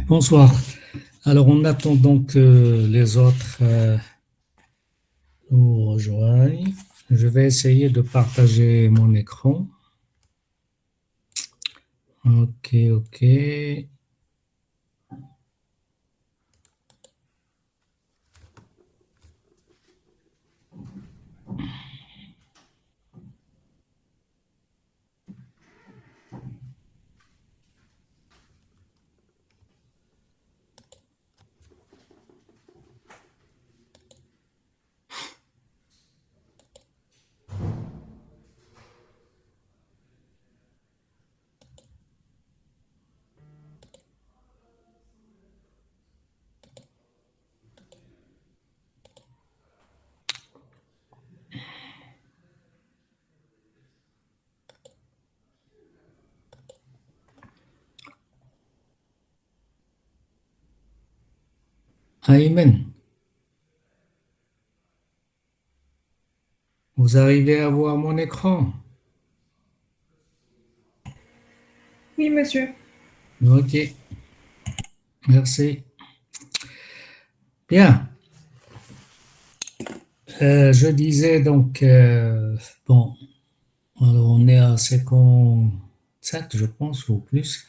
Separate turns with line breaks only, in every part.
Bonsoir. Alors, en attendant que les autres nous rejoignent, je vais essayer de partager mon écran. Ok, ok. Ayman, vous arrivez à voir mon écran?
Oui, monsieur.
Ok, merci. Bien. Je disais donc, bon, alors on est à 57, je pense, ou plus.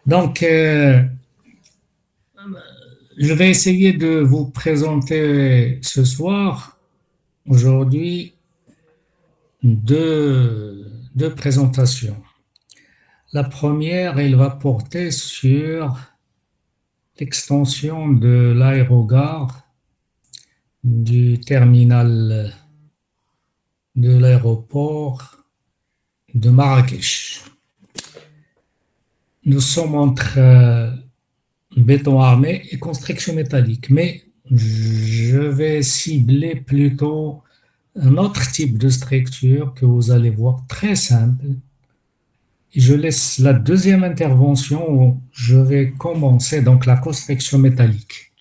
Donc, je vais essayer de vous présenter ce soir, aujourd'hui, deux présentations. La première, elle va porter sur l'extension de l'aérogare du terminal de l'aéroport de Marrakech. Nous sommes entre béton armé et construction métallique, mais je vais cibler plutôt un autre type de structure que vous allez voir très simple. Et je laisse la deuxième intervention où je vais commencer donc la construction métallique.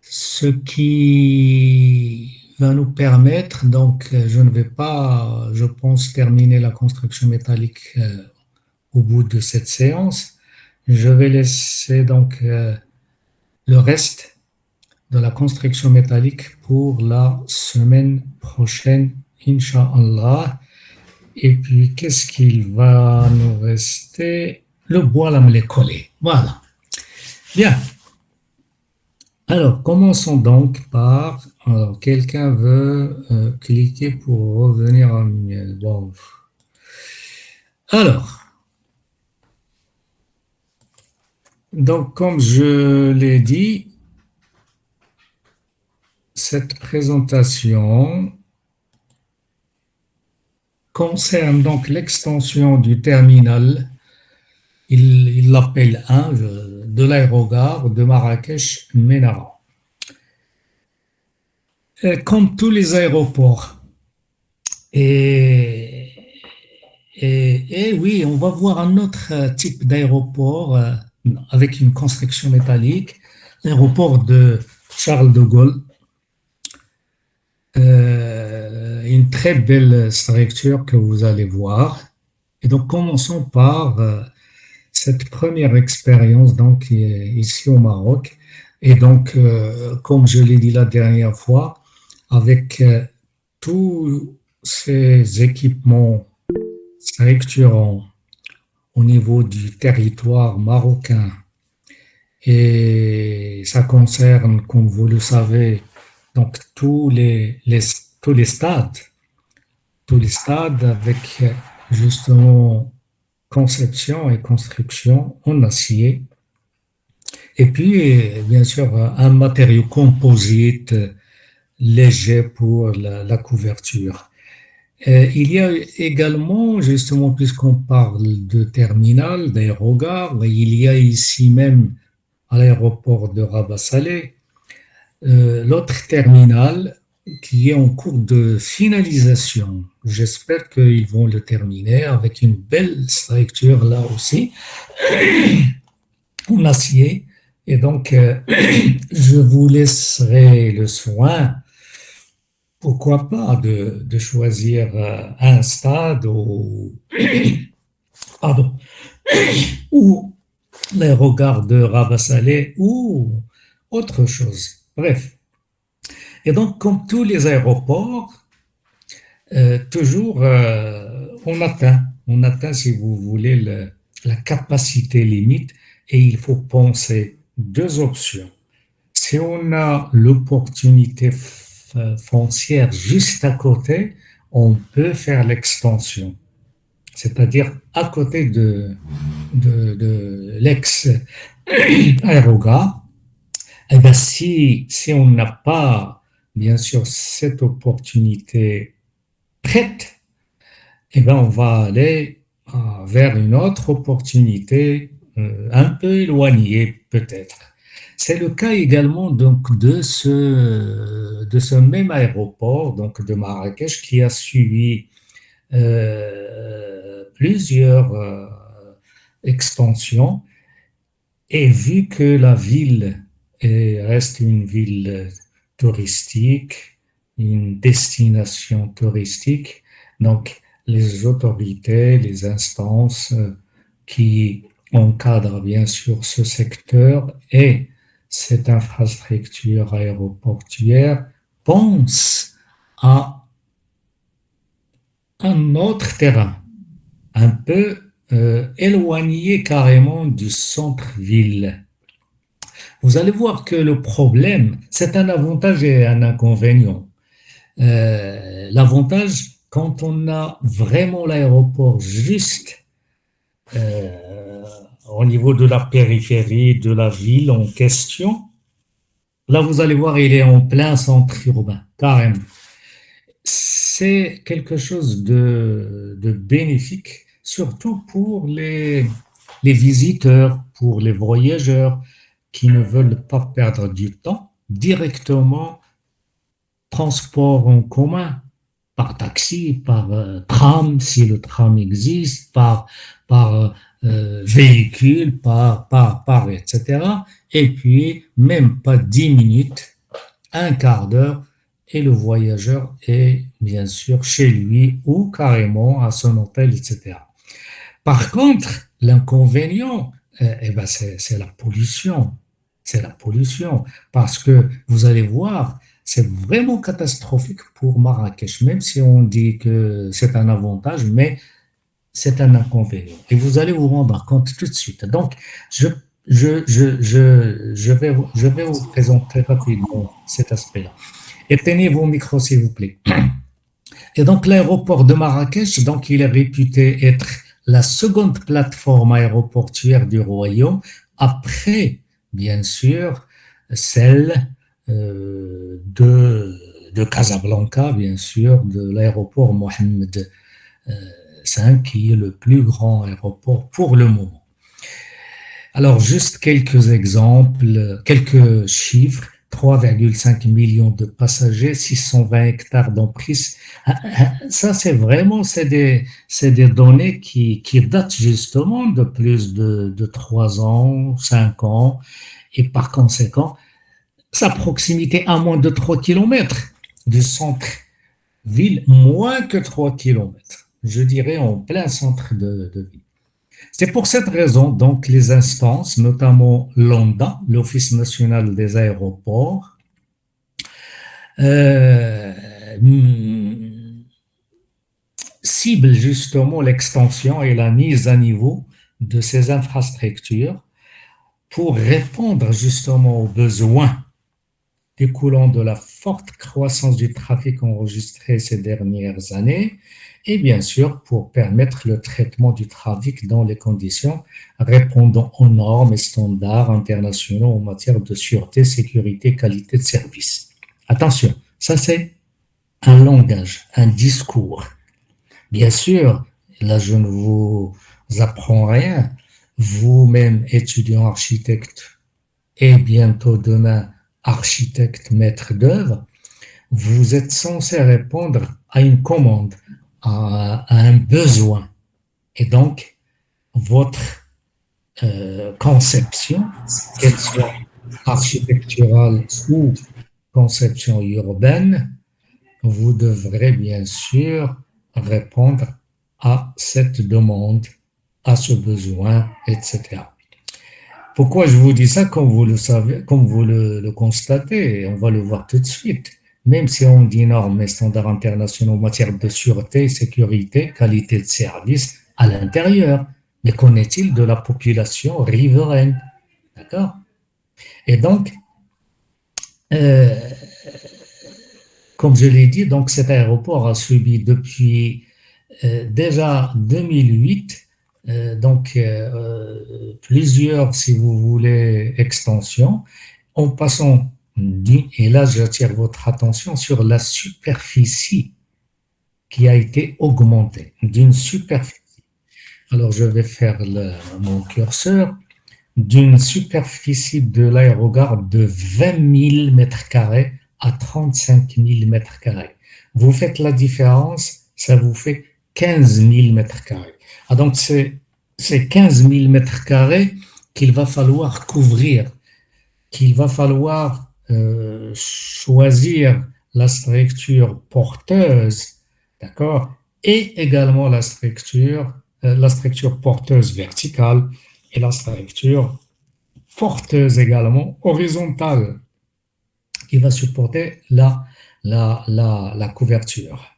Ce qui va nous permettre, donc je ne vais pas, je pense, terminer la construction métallique au bout de cette séance. Je vais laisser donc le reste de la construction métallique pour la semaine prochaine, Inch'Allah. Et puis, qu'est-ce qu'il va nous rester? Le bois lamelé collé. Voilà. Bien. Alors, commençons donc par. Alors, quelqu'un veut cliquer pour revenir en miel. Bon. Alors, donc, comme je l'ai dit, cette présentation concerne donc l'extension du terminal. Il l'appelle 1 de l'aérogare de Marrakech-Ménara. Comme tous les aéroports. Et, et oui, on va voir un autre type d'aéroport avec une construction métallique, l'aéroport de Charles de Gaulle. Une très belle structure que vous allez voir. Et donc, commençons par cette première expérience donc, ici au Maroc. Et donc, comme je l'ai dit la dernière fois, avec tous ces équipements structurants au niveau du territoire marocain, et ça concerne, comme vous le savez, donc tous les stades avec justement conception et construction en acier. Et puis, bien sûr, un matériau composite léger pour la couverture. Il y a également, justement, puisqu'on parle de terminal, d'aérogare, il y a ici même à l'aéroport de Rabat-Salé, l'autre terminal qui est en cours de finalisation. J'espère qu'ils vont le terminer avec une belle structure là aussi, en acier. Et donc, je vous laisserai le soin, pourquoi pas, de choisir un stade ou, pardon, ou, l'aérogare de Rabat-Salé ou autre chose. Bref. Et donc, comme tous les aéroports, toujours on atteint, si vous voulez, la capacité limite et il faut penser deux options. Si on a l'opportunité foncière juste à côté, on peut faire l'extension, c'est-à-dire à côté de l'ex-aérogare. Eh bien, si on n'a pas, bien sûr, cette opportunité prête, eh bien, on va aller vers une autre opportunité un peu éloignée peut-être. C'est le cas également donc de ce même aéroport donc de Marrakech qui a suivi plusieurs extensions et vu que la ville reste une ville touristique, une destination touristique, donc les autorités, les instances qui encadrent bien sûr ce secteur et cette infrastructure aéroportuaire pensent à un autre terrain, un peu éloigné carrément du centre-ville. Vous allez voir que le problème, c'est un avantage et un inconvénient. L'avantage, quand on a vraiment l'aéroport juste au niveau de la périphérie de la ville en question, là vous allez voir, il est en plein centre urbain, carrément. C'est quelque chose de bénéfique, surtout pour les visiteurs, pour les voyageurs qui ne veulent pas perdre du temps, directement transport en commun, par taxi, par tram, si le tram existe, par véhicule, etc. Et puis, même pas 10 minutes, un quart d'heure, et le voyageur est bien sûr chez lui ou carrément à son hôtel, etc. Par contre, l'inconvénient, eh ben c'est la pollution. C'est la pollution. Parce que vous allez voir, c'est vraiment catastrophique pour Marrakech, même si on dit que c'est un avantage, mais c'est un inconvénient. Et vous allez vous rendre compte tout de suite. Donc, je vais vous présenter rapidement cet aspect-là. Éteignez vos micros, s'il vous plaît. Et donc l'aéroport de Marrakech, donc il est réputé être la seconde plateforme aéroportuaire du royaume, après, bien sûr, celle de Casablanca, bien sûr, de l'aéroport Mohamed V, qui est le plus grand aéroport pour le moment. Alors, juste quelques exemples, quelques chiffres. 3,5 millions de passagers, 620 hectares d'emprise. Ça, c'est vraiment, c'est des données qui datent justement de plus de 3 ans, 5 ans, et par conséquent, sa proximité à moins de 3 kilomètres du centre-ville, moins que 3 kilomètres, je dirais en plein centre de ville. C'est pour cette raison, donc, les instances, notamment l'ONDA, l'Office national des aéroports, euh, ciblent justement l'extension et la mise à niveau de ces infrastructures pour répondre justement aux besoins découlant de la forte croissance du trafic enregistré ces dernières années et bien sûr pour permettre le traitement du trafic dans les conditions répondant aux normes et standards internationaux en matière de sûreté, sécurité, qualité de service. Attention, ça c'est un langage, un discours. Bien sûr, là je ne vous apprends rien, vous-même étudiant architecte et bientôt demain architecte maître d'œuvre, vous êtes censé répondre à une commande, à un besoin. Et donc, votre conception, qu'elle soit architecturale ou conception urbaine, vous devrez bien sûr répondre à cette demande, à ce besoin, etc. Pourquoi je vous dis ça, comme vous le savez, comme vous le constatez, on va le voir tout de suite. Même si on dit normes et standards internationaux en matière de sûreté, sécurité, qualité de service à l'intérieur, mais qu'en est-il de la population riveraine? D'accord? Et donc, euh, comme je l'ai dit, donc cet aéroport a subi depuis déjà 2008, plusieurs, si vous voulez, extensions, en passant, et là j'attire votre attention sur la superficie qui a été augmentée, d'une superficie. Alors je vais faire mon curseur, d'une superficie de l'aérogare de 20 000 mètres carrés à 35 000 mètres carrés. Vous faites la différence, ça vous fait 15 000 mètres carrés. Ah, donc c'est 15 000 mètres carrés qu'il va falloir couvrir, qu'il va falloir choisir la structure porteuse, d'accord, et également la structure porteuse verticale et la structure porteuse également horizontale qui va supporter la couverture.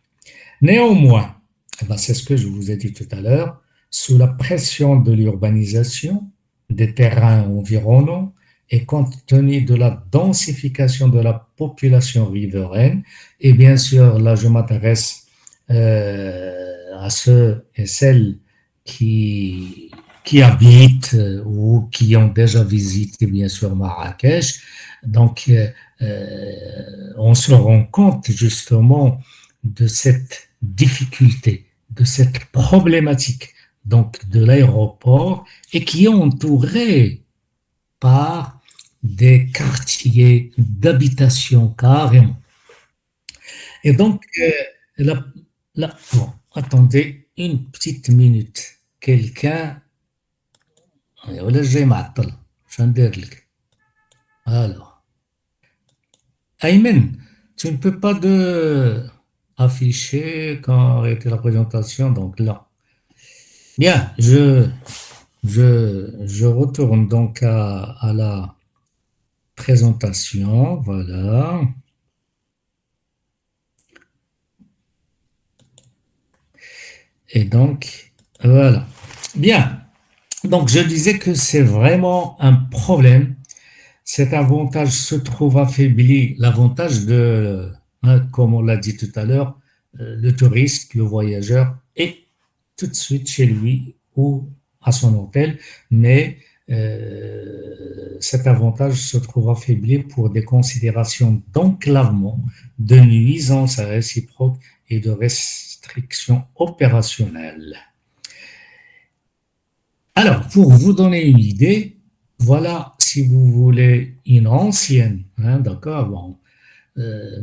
Néanmoins, eh ben, c'est ce que je vous ai dit tout à l'heure, sous la pression de l'urbanisation, des terrains environnants et compte tenu de la densification de la population riveraine, et bien sûr, là je m'intéresse à ceux et celles qui, qui habitent ou qui ont déjà visité bien sûr Marrakech. Donc, on se rend compte justement de cette difficulté, de cette problématique donc de l'aéroport et qui est entouré par des quartiers d'habitation carrément. Et donc, là, bon, attendez une petite minute. Quelqu'un, ولا جاي معطل شو ندير لك. Alors, Aymen, tu ne peux pas afficher quand était la présentation, donc là. Bien, je retourne donc à la présentation, voilà. Et donc, voilà. Bien, donc je disais que c'est vraiment un problème. Cet avantage se trouve affaibli, l'avantage de, hein, comme on l'a dit tout à l'heure, le touriste, le voyageur est tout de suite chez lui ou à son hôtel, mais cet avantage se trouve affaibli pour des considérations d'enclavement, de nuisances réciproques et de restrictions opérationnelles. Alors, pour vous donner une idée, voilà, si vous voulez, une ancienne, hein, d'accord, bon,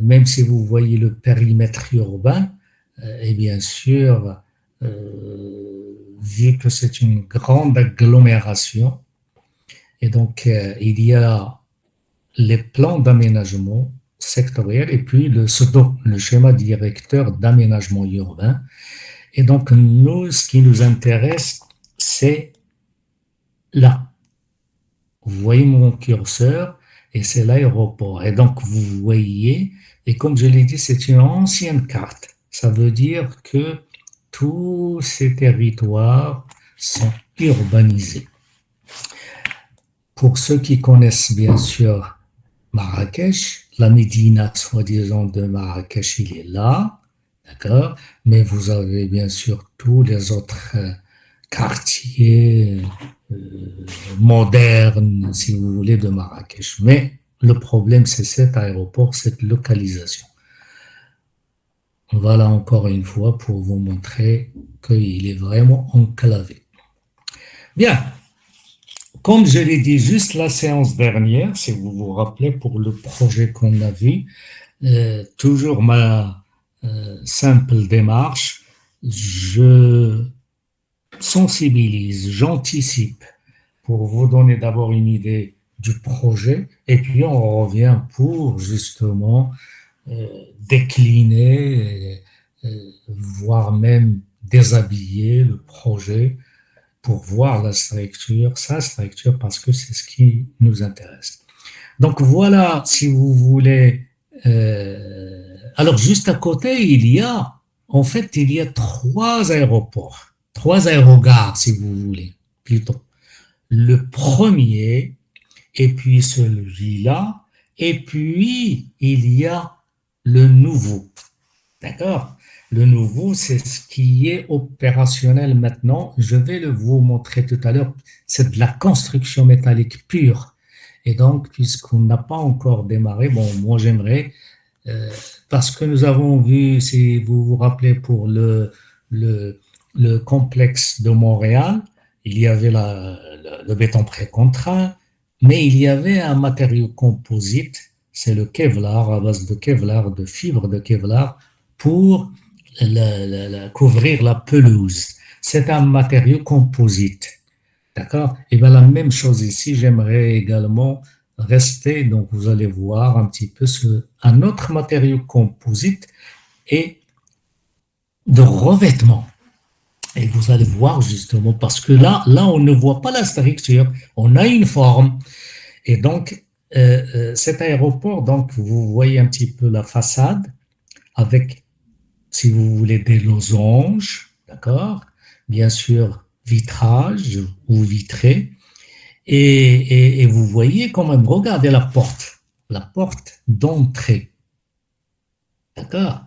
même si vous voyez le périmètre urbain, et bien sûr, vu que c'est une grande agglomération, et donc il y a les plans d'aménagement sectoriel et puis le SODO, le schéma directeur d'aménagement urbain. Et donc, nous, ce qui nous intéresse, c'est là. Vous voyez mon curseur et c'est l'aéroport. Et donc, vous voyez, et comme je l'ai dit, c'est une ancienne carte. Ça veut dire que tous ces territoires sont urbanisés. Pour ceux qui connaissent bien sûr Marrakech, la Médina, soi-disant de Marrakech, il est là, d'accord? Mais vous avez bien sûr tous les autres quartiers moderne, si vous voulez, de Marrakech. Mais le problème, c'est cet aéroport, cette localisation. Voilà encore une fois pour vous montrer qu'il est vraiment enclavé. Bien, comme je l'ai dit juste la séance dernière, si vous vous rappelez, pour le projet qu'on a vu, toujours ma simple démarche, je sensibilise, j'anticipe pour vous donner d'abord une idée du projet et puis on revient pour justement décliner, voire même déshabiller le projet pour voir la structure, sa structure, parce que c'est ce qui nous intéresse. Donc voilà, si vous voulez. Alors juste à côté, en fait, il y a trois aéroports, trois aérogares, si vous voulez, plutôt. Le premier, et puis celui-là, et puis il y a le nouveau. D'accord? Le nouveau, c'est ce qui est opérationnel maintenant. Je vais le vous montrer tout à l'heure. C'est de la construction métallique pure. Et donc, puisqu'on n'a pas encore démarré, bon, moi j'aimerais, euh, parce que nous avons vu, si vous vous rappelez, pour le, le complexe de Montréal, il y avait le béton précontraint, mais il y avait un matériau composite, c'est le Kevlar, à base de Kevlar, de fibres de Kevlar, pour couvrir la pelouse. C'est un matériau composite. D'accord? Et bien la même chose ici, j'aimerais également rester, donc vous allez voir un petit peu un autre matériau composite et de revêtement. Et vous allez voir justement, parce que là, on ne voit pas la structure, on a une forme. Et donc, cet aéroport, donc vous voyez un petit peu la façade avec, si vous voulez, des losanges, d'accord? Bien sûr, vitrage ou vitré. Et vous voyez quand même, regardez la porte d'entrée, d'accord?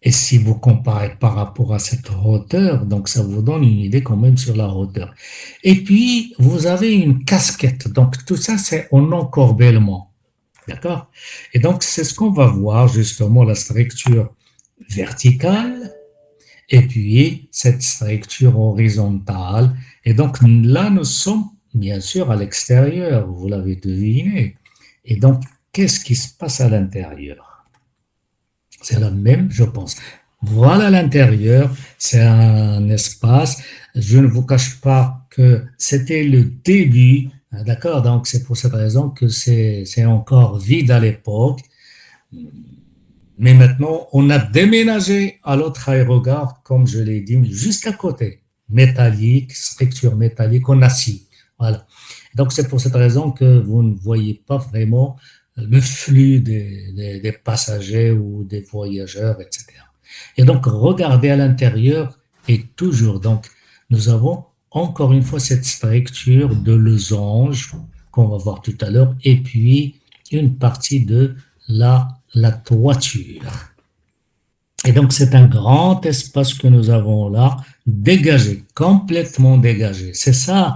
Et si vous comparez par rapport à cette hauteur, donc ça vous donne une idée quand même sur la hauteur. Et puis, vous avez une casquette. Donc, tout ça, c'est en encorbellement. D'accord? Et donc, c'est ce qu'on va voir, justement, la structure verticale et puis cette structure horizontale. Et donc, là, nous sommes, bien sûr, à l'extérieur, vous l'avez deviné. Et donc, qu'est-ce qui se passe à l'intérieur? C'est la même, je pense. Voilà l'intérieur, c'est un espace. Je ne vous cache pas que c'était le début, hein, d'accord? Donc c'est pour cette raison que c'est encore vide à l'époque. Mais maintenant, on a déménagé à l'autre aérogare, comme je l'ai dit, juste à côté. Métallique, structure métallique en acier. Voilà. Donc c'est pour cette raison que vous ne voyez pas vraiment le flux des passagers ou des voyageurs, etc. Et donc regardez à l'intérieur et toujours, donc nous avons encore une fois cette structure de losange qu'on va voir tout à l'heure et puis une partie de la toiture. Et donc c'est un grand espace que nous avons là, dégagé, complètement dégagé. C'est ça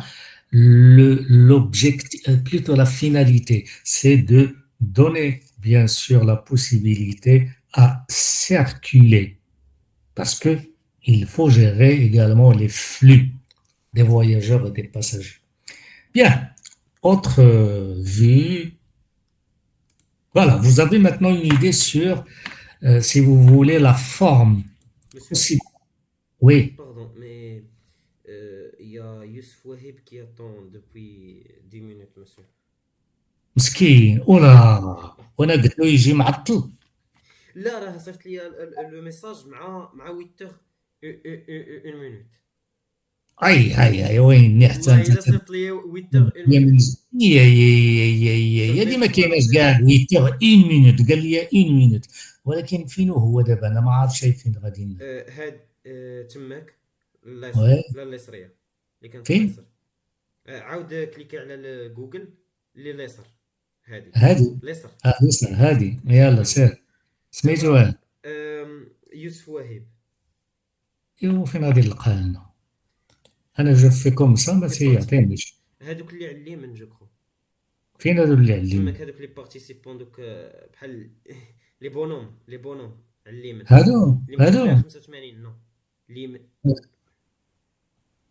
l'objectif, plutôt la finalité, c'est de donner bien sûr la possibilité à circuler parce que il faut gérer également les flux des voyageurs et des passagers. Bien, autre vue. Voilà, vous avez maintenant une idée sur, si vous voulez, la forme
Monsieur,
possible. Oui,
pardon, mais il y a Youssef Wahib qui attend depuis 10 minutes, monsieur.
مسكين ولا وانا قلت له يجي معطل.
لا راه صيفط لي لو ميساج مع 8 1 minute.
اي وين حتى
والله
انت
الا صيفط لي 8 1
يا
minute.
من يا دي ما
صيفط لي
كايناش كاع 8 مينوت قال لي 1 مينوت ولكن فين هو دابا انا ما عارف شايف فين غادي
هاد تماك اليسار
وي
لا اليسريه اللي كانت
فين
اليسار. عاود كليكي على جوجل اللي اليسار هادي
هادي
اليسار.
يسر هادي يلا
هادي
سير سميتو
دابا
اه
يوسف وهيب.
ايوا فين غادي نلقاه انا جو في كوم سا ما
لي بارتي
تيعطينيش
هادوك اللي على اليمين جو كخو
فين هادو اللي على
تماك،
اليمين
هادوك لي بارتيسيبون دوك بحال لي بونوم على اليمين اللي مكتوب فيها
هادو
85 نو اليمين.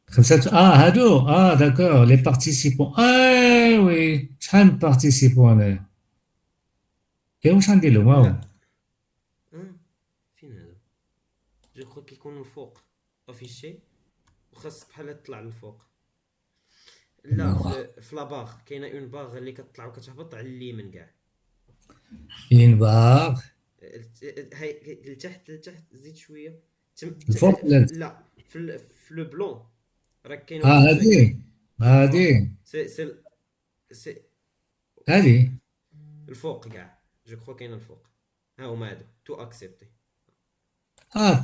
خمسة هادو داكور لي بارتيسيبون وي شحال من بارتيسيبون انايا ايوا واش غندير لهم هاهو
لا فين هذا جو كخو كيكونوا الفوق افيشي وخاص بحال تطلع للفوق. لا في لاباغ كاينه اون باغ اللي كتطلع وكتهبط على اليمين كاع.
ينباغ
هاي لتحت زيد شويه
الفوق ولا
لا في لو بلون راك كاين واحد
هذه
الفوق.
هذه
سي سي
هذه
الفوق كاع، جو كخوا كاين الفوق. ها هما هادو تو اكسبتي.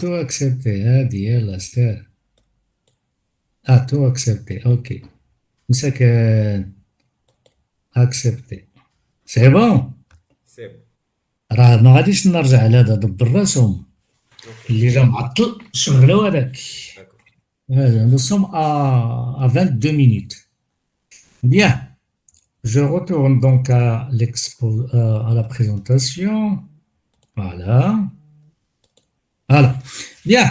تو اكسبتي هذه يلا سير. تو اكسبتي اوكي مساكن اكسبتي سي بون.
سي بون.
راه ما غاديش نرجع على هذا دبر راسهم
اوكي
اللي جا معطل شغلوا هذاك.
داكور.
Nous sommes à 22 minutes. Bien, je retourne donc à à la présentation. Voilà. Voilà. Bien.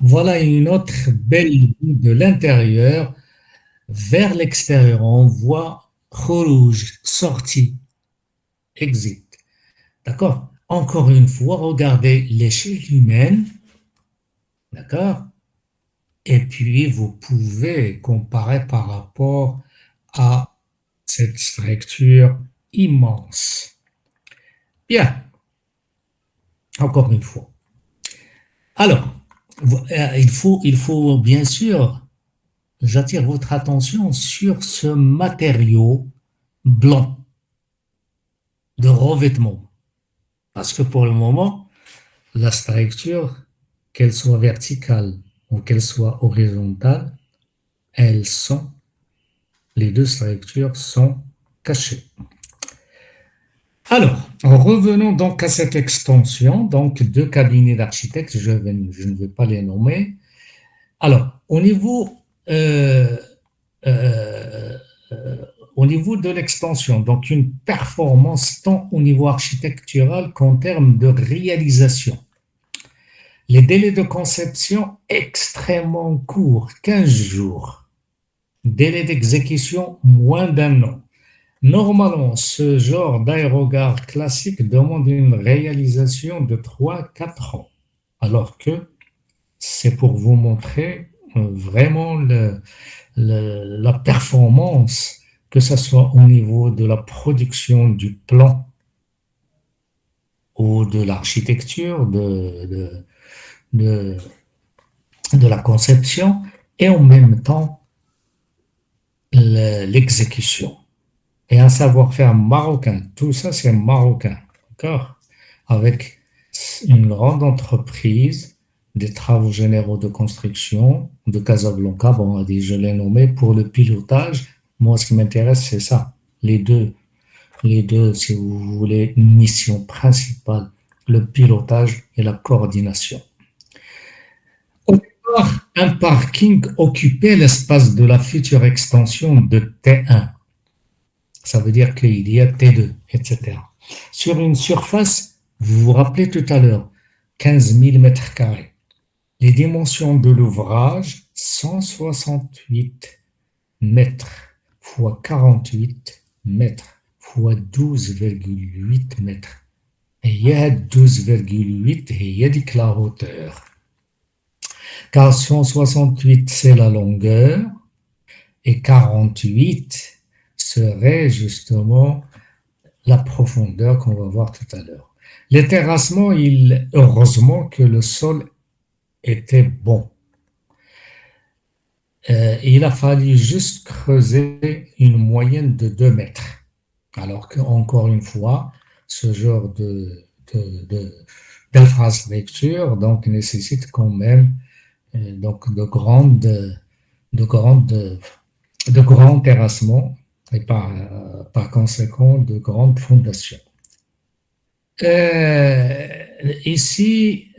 Voilà une autre belle vue de l'intérieur vers l'extérieur. On voit rouge, sortie, exit. D'accord? Encore une fois, regardez l'échelle humaine. D'accord? Et puis, vous pouvez comparer par rapport à cette structure immense. Bien, encore une fois. Alors, il faut bien sûr, j'attire votre attention sur ce matériau blanc de revêtement. Parce que pour le moment, la structure, qu'elle soit verticale ou qu'elle soit horizontale, les deux structures sont cachées. Alors, revenons donc à cette extension, donc deux cabinets d'architectes, je ne vais pas les nommer. Alors, euh, euh, au niveau de l'extension, donc une performance tant au niveau architectural qu'en termes de réalisation. Les délais de conception extrêmement courts, 15 jours. Délai d'exécution, moins d'un an. Normalement, ce genre d'aérogare classique demande une réalisation de 3-4 ans, alors que c'est pour vous montrer vraiment la performance, que ce soit au niveau de la production du plan ou de l'architecture, de la conception, et en même temps l'exécution. Et un savoir-faire marocain, tout ça c'est marocain, d'accord? Avec une grande entreprise des travaux généraux de construction de Casablanca, bon, je l'ai nommé pour le pilotage. Moi, ce qui m'intéresse, c'est ça. Les deux, si vous voulez, une mission principale, le pilotage et la coordination. Au départ, un parking occupait l'espace de la future extension de T1. Ça veut dire qu'il y a T2, etc. Sur une surface, vous vous rappelez tout à l'heure, 15 000 mètres carrés. Les dimensions de l'ouvrage, 168 mètres fois 48 mètres fois 12,8 mètres. Et il y a 12,8 et il y a dit que la hauteur. Car 168, c'est la longueur et 48 serait justement la profondeur qu'on va voir tout à l'heure. Les terrassements, heureusement que le sol était bon. Il a fallu juste creuser une moyenne de 2 mètres. Alors qu'encore une fois, ce genre d'infrastructure donc, nécessite quand même donc de grands terrassements et par conséquent de grandes fondations. Ici,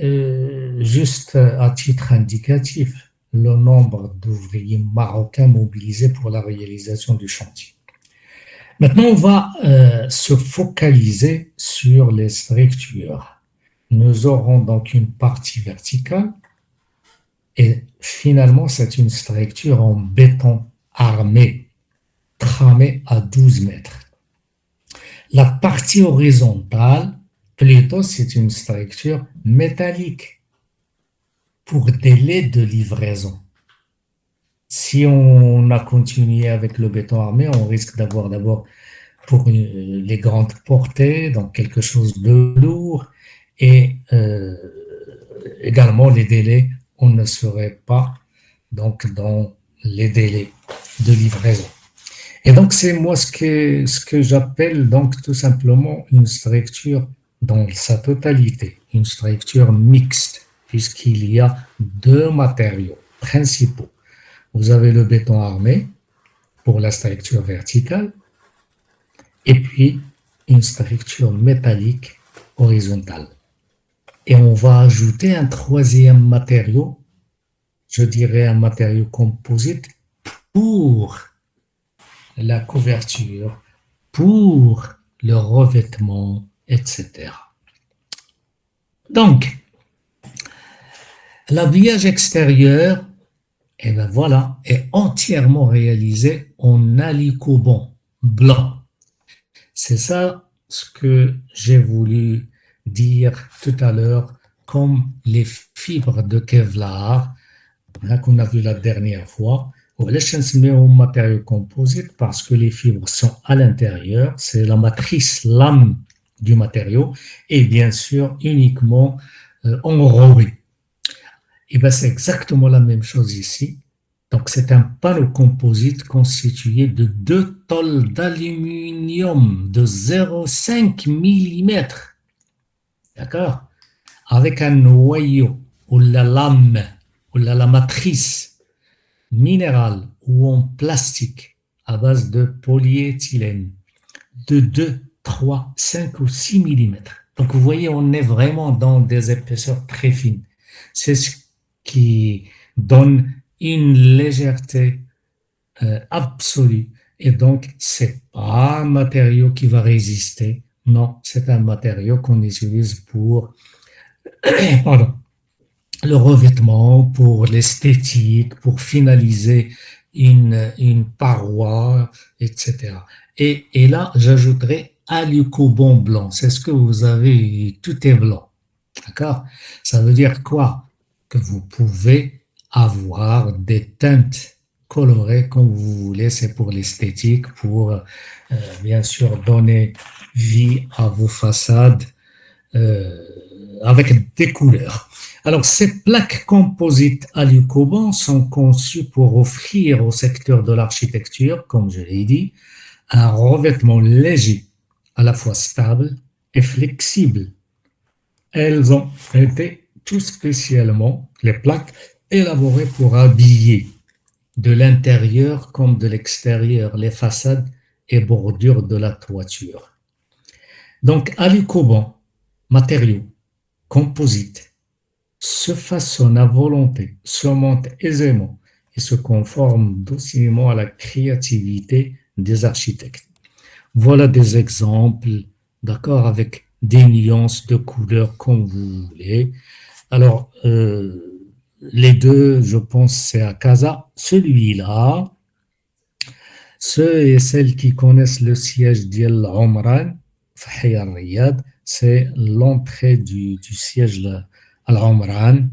juste à titre indicatif, le nombre d'ouvriers marocains mobilisés pour la réalisation du chantier. Maintenant, on va se focaliser sur les structures. Nous aurons donc une partie verticale et finalement, c'est une structure en béton armé, tramée à 12 mètres. La partie horizontale, plutôt, c'est une structure métallique pour délai de livraison. Si on a continué avec le béton armé, on risque d'avoir d'abord pour les grandes portées, donc quelque chose de lourd, et également les délais, on ne saurait pas donc dans les délais de livraison. Et donc, c'est moi ce que j'appelle donc tout simplement une structure dans sa totalité, une structure mixte, puisqu'il y a deux matériaux principaux. Vous avez le béton armé pour la structure verticale et puis une structure métallique horizontale. Et on va ajouter un troisième matériau, je dirais un matériau composite pour la couverture, pour le revêtement, etc. Donc, l'habillage extérieur, eh ben voilà, est entièrement réalisé en alicobon blanc. C'est ça ce que j'ai voulu dire tout à l'heure, comme les fibres de Kevlar qu'on a vu la dernière fois. وعلاش نسميهم matériaux composites parce que les fibres sont à l'intérieur, c'est la matrice lame du matériau et bien sûr uniquement enrobé. Et ben c'est exactement la même chose ici. Donc c'est un panneau composite constitué de deux tôles d'aluminium de 0,5 mm, d'accord, avec un noyau ou la lame ou la matrice minérale ou en plastique à base de polyéthylène de 2, 3, 5 ou 6 mm. Donc vous voyez, on est vraiment dans des épaisseurs très fines. C'est ce qui donne une légèreté absolue. Et donc, c'est pas un matériau qui va résister. Non, c'est un matériau qu'on utilise pour pardon, le revêtement, pour l'esthétique, pour finaliser une paroi, etc. Et là, j'ajouterai alucobon blanc. C'est ce que vous avez, tout est blanc. D'accord? Ça veut dire quoi? Que vous pouvez avoir des teintes colorées comme vous voulez. C'est pour l'esthétique, pour bien sûr donner vie à vos façades avec des couleurs. Alors, ces plaques composites alucobon sont conçues pour offrir au secteur de l'architecture, comme je l'ai dit, un revêtement léger, à la fois stable et flexible. Elles ont été tout spécialement, les plaques, élaborées pour habiller de l'intérieur comme de l'extérieur les façades et bordures de la toiture. Donc, alucobon, matériaux, composites, se façonne à volonté, se monte aisément et se conforme docilement à la créativité des architectes. Voilà des exemples, d'accord, avec des nuances de couleurs comme vous voulez. Alors, les deux, je pense, c'est à Casa. Celui-là, ceux et celles qui connaissent le siège d'El Omran, Fahia Riyad, c'est l'entrée du siège Al-Omran,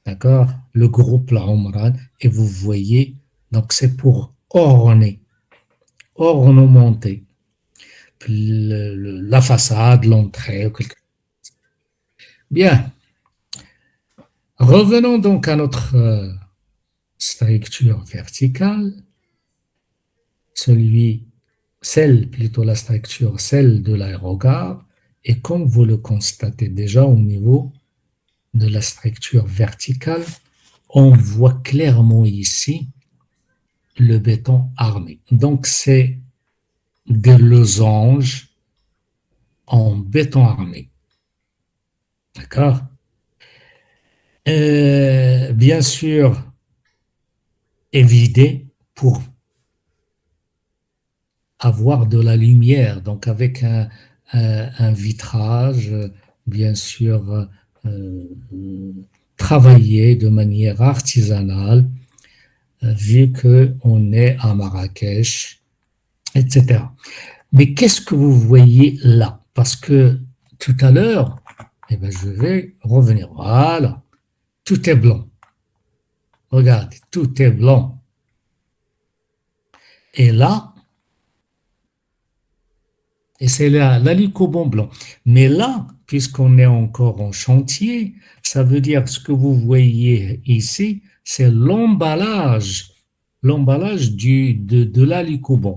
d'accord, le groupe Al-Omran, et vous voyez, donc c'est pour orner, ornementer la façade, l'entrée. Bien, revenons donc à notre structure verticale, celle plutôt la structure, celle de l'aérogare, et comme vous le constatez déjà au niveau de la structure verticale, on voit clairement ici le béton armé. Donc, c'est des losanges en béton armé. D'accord? Bien sûr, évidé pour avoir de la lumière, donc avec un vitrage, bien sûr, travaillé de manière artisanale, vu qu'on est à Marrakech, etc. Mais qu'est-ce que vous voyez là? Parce que tout à l'heure, eh ben, je vais revenir. Voilà, tout est blanc. Regardez, tout est blanc. Et là, et c'est là l'alicobon blanc. Mais là, puisqu'on est encore en chantier, ça veut dire ce que vous voyez ici, c'est l'emballage de l'alicobon.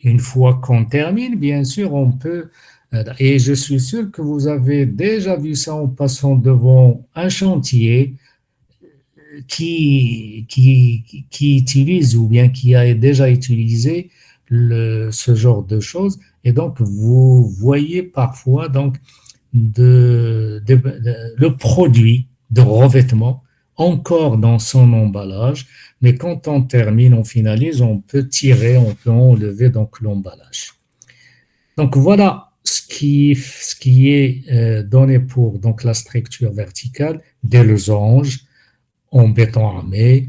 Une fois qu'on termine, bien sûr, on peut, et je suis sûr que vous avez déjà vu ça en passant devant un chantier qui utilise ou bien qui a déjà utilisé ce genre de choses. Et donc, vous voyez parfois donc, le produit de revêtement encore dans son emballage, mais quand on termine, on finalise, on peut tirer, on peut enlever donc l'emballage. Donc voilà ce qui est donné pour donc, la structure verticale des losanges en béton armé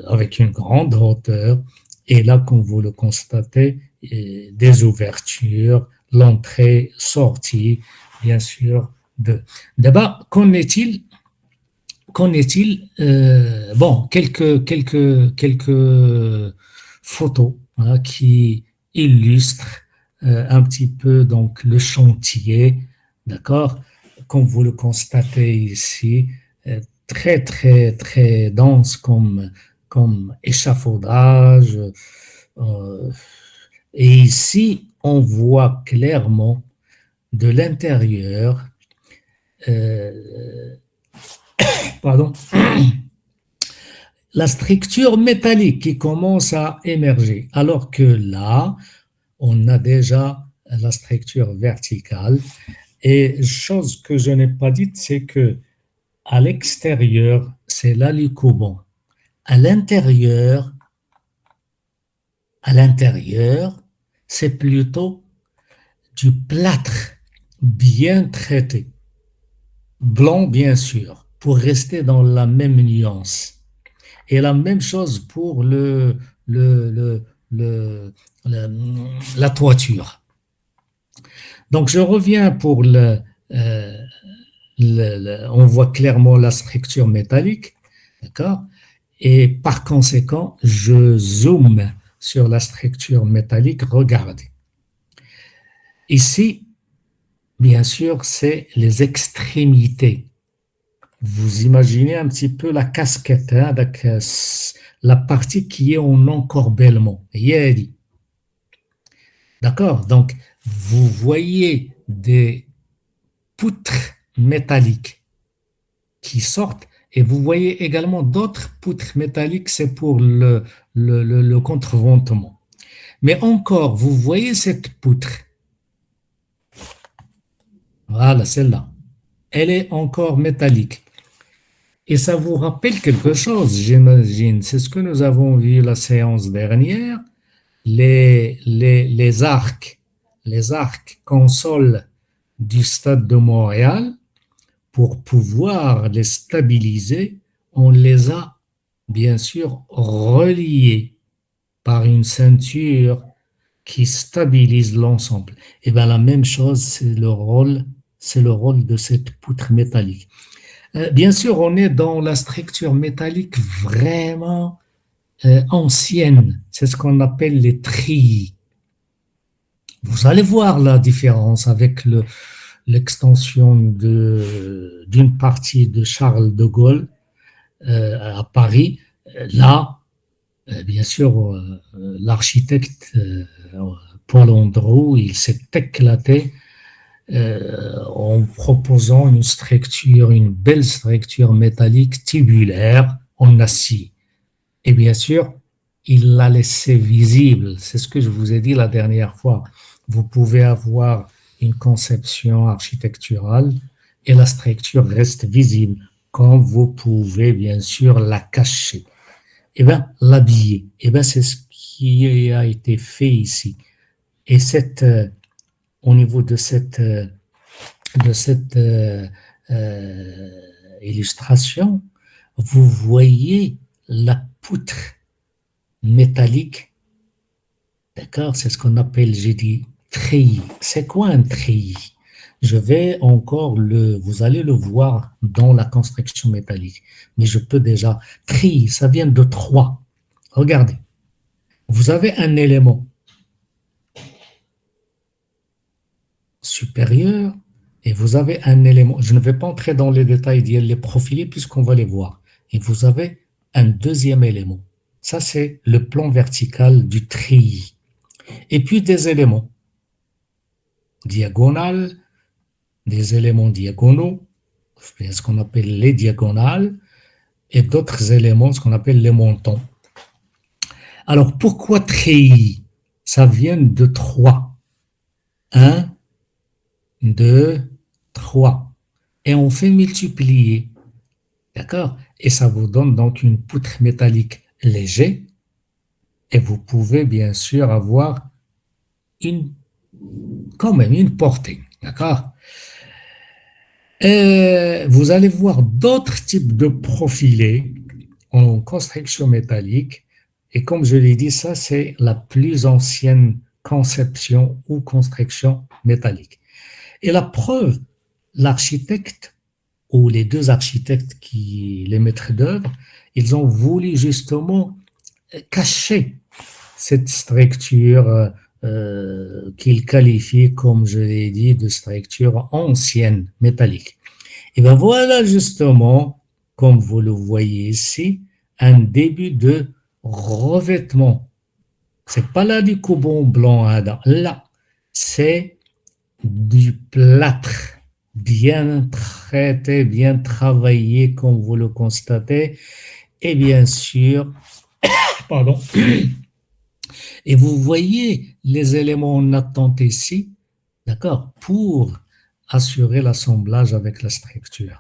avec une grande hauteur. Et là, comme vous le constatez, des ouvertures, l'entrée, sortie, bien sûr. D'abord, qu'en est-il bon, quelques photos hein, qui illustrent un petit peu donc, le chantier, d'accord? Comme vous le constatez ici, très, très, très dense comme échafaudage. Euh, et ici, on voit clairement de l'intérieur, euh, pardon, la structure métallique qui commence à émerger, alors que là, on a déjà la structure verticale. Et chose que je n'ai pas dite, c'est que à l'extérieur, c'est l'alicobon. À l'intérieur, à l'intérieur, c'est plutôt du plâtre bien traité, blanc bien sûr, pour rester dans la même nuance. Et la même chose pour le- la toiture. Donc je reviens pour on voit clairement la structure métallique, d'accord? Et par conséquent, je zoome sur la structure métallique. Regardez. Ici, bien sûr, c'est les extrémités. Vous imaginez un petit peu la casquette, hein, avec la partie qui est en encorbellement. Yadi. D'accord? Donc, vous voyez des poutres métalliques qui sortent et vous voyez également d'autres poutres métalliques, c'est pour le contreventement. Mais encore, vous voyez cette poutre. Voilà, celle-là. Elle est encore métallique. Et ça vous rappelle quelque chose, j'imagine. C'est ce que nous avons vu la séance dernière. Les arcs consoles du stade de Montréal, pour pouvoir les stabiliser, on les a bien sûr reliés par une ceinture qui stabilise l'ensemble. Et bien la même chose, c'est le rôle de cette poutre métallique. Bien sûr, on est dans la structure métallique vraiment ancienne. C'est ce qu'on appelle les trilles. Vous allez voir la différence avec l'extension d'une partie de Charles de Gaulle à Paris. Là, bien sûr, l'architecte Paul Andrew, il s'est éclaté en proposant une belle structure métallique tubulaire en acier. Et bien sûr, il l'a laissé visible. C'est ce que je vous ai dit la dernière fois. Vous pouvez avoir une conception architecturale et la structure reste visible, quand vous pouvez bien sûr la cacher. Eh bien, l'habiller. Eh bien, c'est ce qui a été fait ici. Et au niveau de cette illustration, vous voyez la poutre métallique, d'accord? C'est ce qu'on appelle, j'ai dit, treillis. C'est quoi un treillis? Vous allez le voir dans la construction métallique, mais je peux déjà, treillis, ça vient de trois. Regardez, vous avez un élément supérieur et vous avez un élément, je ne vais pas entrer dans les détails des profilés puisqu'on va les voir, et vous avez un deuxième élément. Ça, c'est le plan vertical du treillis. Et puis des éléments diagonales, des éléments diagonaux, ce qu'on appelle les diagonales, et d'autres éléments, ce qu'on appelle les montants. Alors, pourquoi treillis? Ça vient de 3. 1, 2, 3. Et on fait multiplier. D'accord? Et ça vous donne donc une poutre métallique légère. Et vous pouvez bien sûr avoir quand même une portée. D'accord? Et vous allez voir d'autres types de profilés en construction métallique. Et comme je l'ai dit, ça, c'est la plus ancienne conception ou construction métallique. Et la preuve, l'architecte ou les deux architectes les maîtres d'œuvre, ils ont voulu justement cacher cette structure qu'ils qualifient, comme je l'ai dit, de structure ancienne, métallique. Et bien voilà justement, comme vous le voyez ici, un début de revêtement. C'est pas là du coubon blanc, là, c'est du plâtre bien traité, bien travaillé, comme vous le constatez, et bien sûr, pardon, et vous voyez les éléments en attente ici, d'accord, pour assurer l'assemblage avec la structure.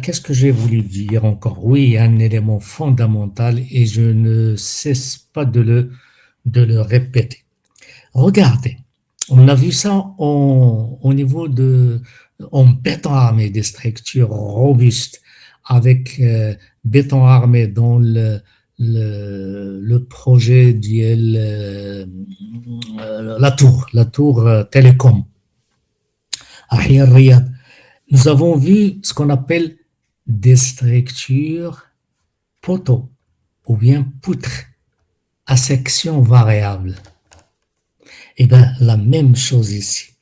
Qu'est-ce que j'ai voulu dire encore? Oui, un élément fondamental et je ne cesse pas de le répéter. Regardez, on a vu ça au niveau en béton armé, des structures robustes avec béton armé dans le projet la tour télécom à Riyad. Nous avons vu ce qu'on appelle des structures poteaux ou bien poutres à section variable. Et bien, la même chose ici.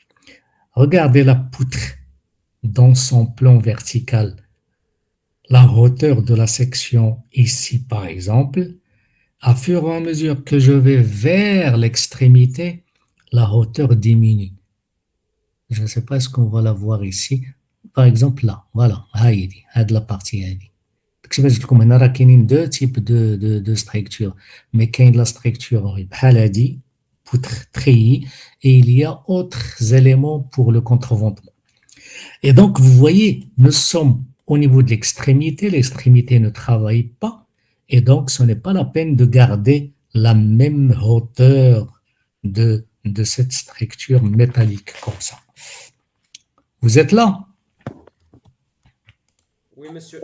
Regardez la poutre dans son plan vertical. La hauteur de la section ici, par exemple, à fur et à mesure que je vais vers l'extrémité, la hauteur diminue. Je ne sais pas ce qu'on va la voir ici. Par exemple, là, voilà, هاي la partie هذه. كيفاش لكم هنا راه كاينين دو تيب de structure. Mais كاين la structure بحال هذه poutre treillis et il y a autres éléments pour le contreventement. Et donc, vous voyez, nous sommes au niveau de l'extrémité, l'extrémité ne travaille pas et donc ce n'est pas la peine de garder la même hauteur de cette structure métallique comme ça. Vous êtes là?
Oui, monsieur.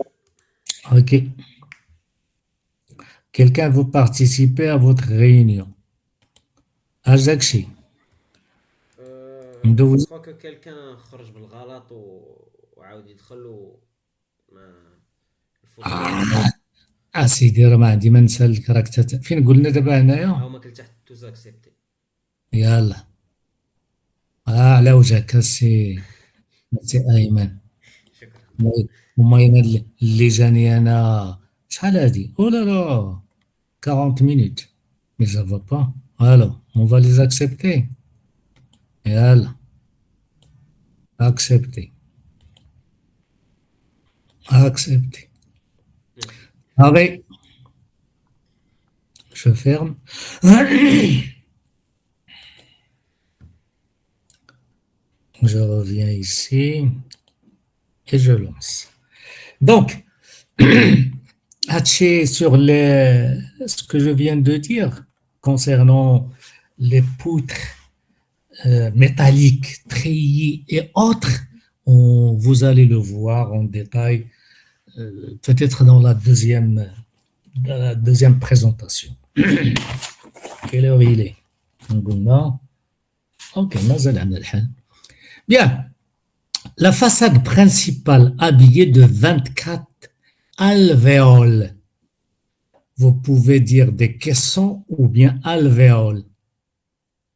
Ok. Quelqu'un veut participer à votre réunion? Ajakshi.
Je crois que quelqu'un خرج بالغلط وعاود يدخل
سيدي راه ما عندي ما نسالك راك فين قلنا دابا هنايا؟
هما كل تحت توز اكسبتي.
يلا على وجهك سي ايمن.
شكرا.
وما اللي جاني انا شحال هادي؟ او لا لا 40 minutes. Mais ça va pas. Alors, on va les accepter. يلا accepter. Accepter. Allez, je ferme. Je reviens ici et je lance. Donc, sur ce que je viens de dire concernant les poutres métalliques, treillis et autres, vous allez le voir en détail peut-être dans la deuxième présentation. Quelle heure il est? Ok, bien. La façade principale habillée de 24 alvéoles. Vous pouvez dire des caissons ou bien alvéoles.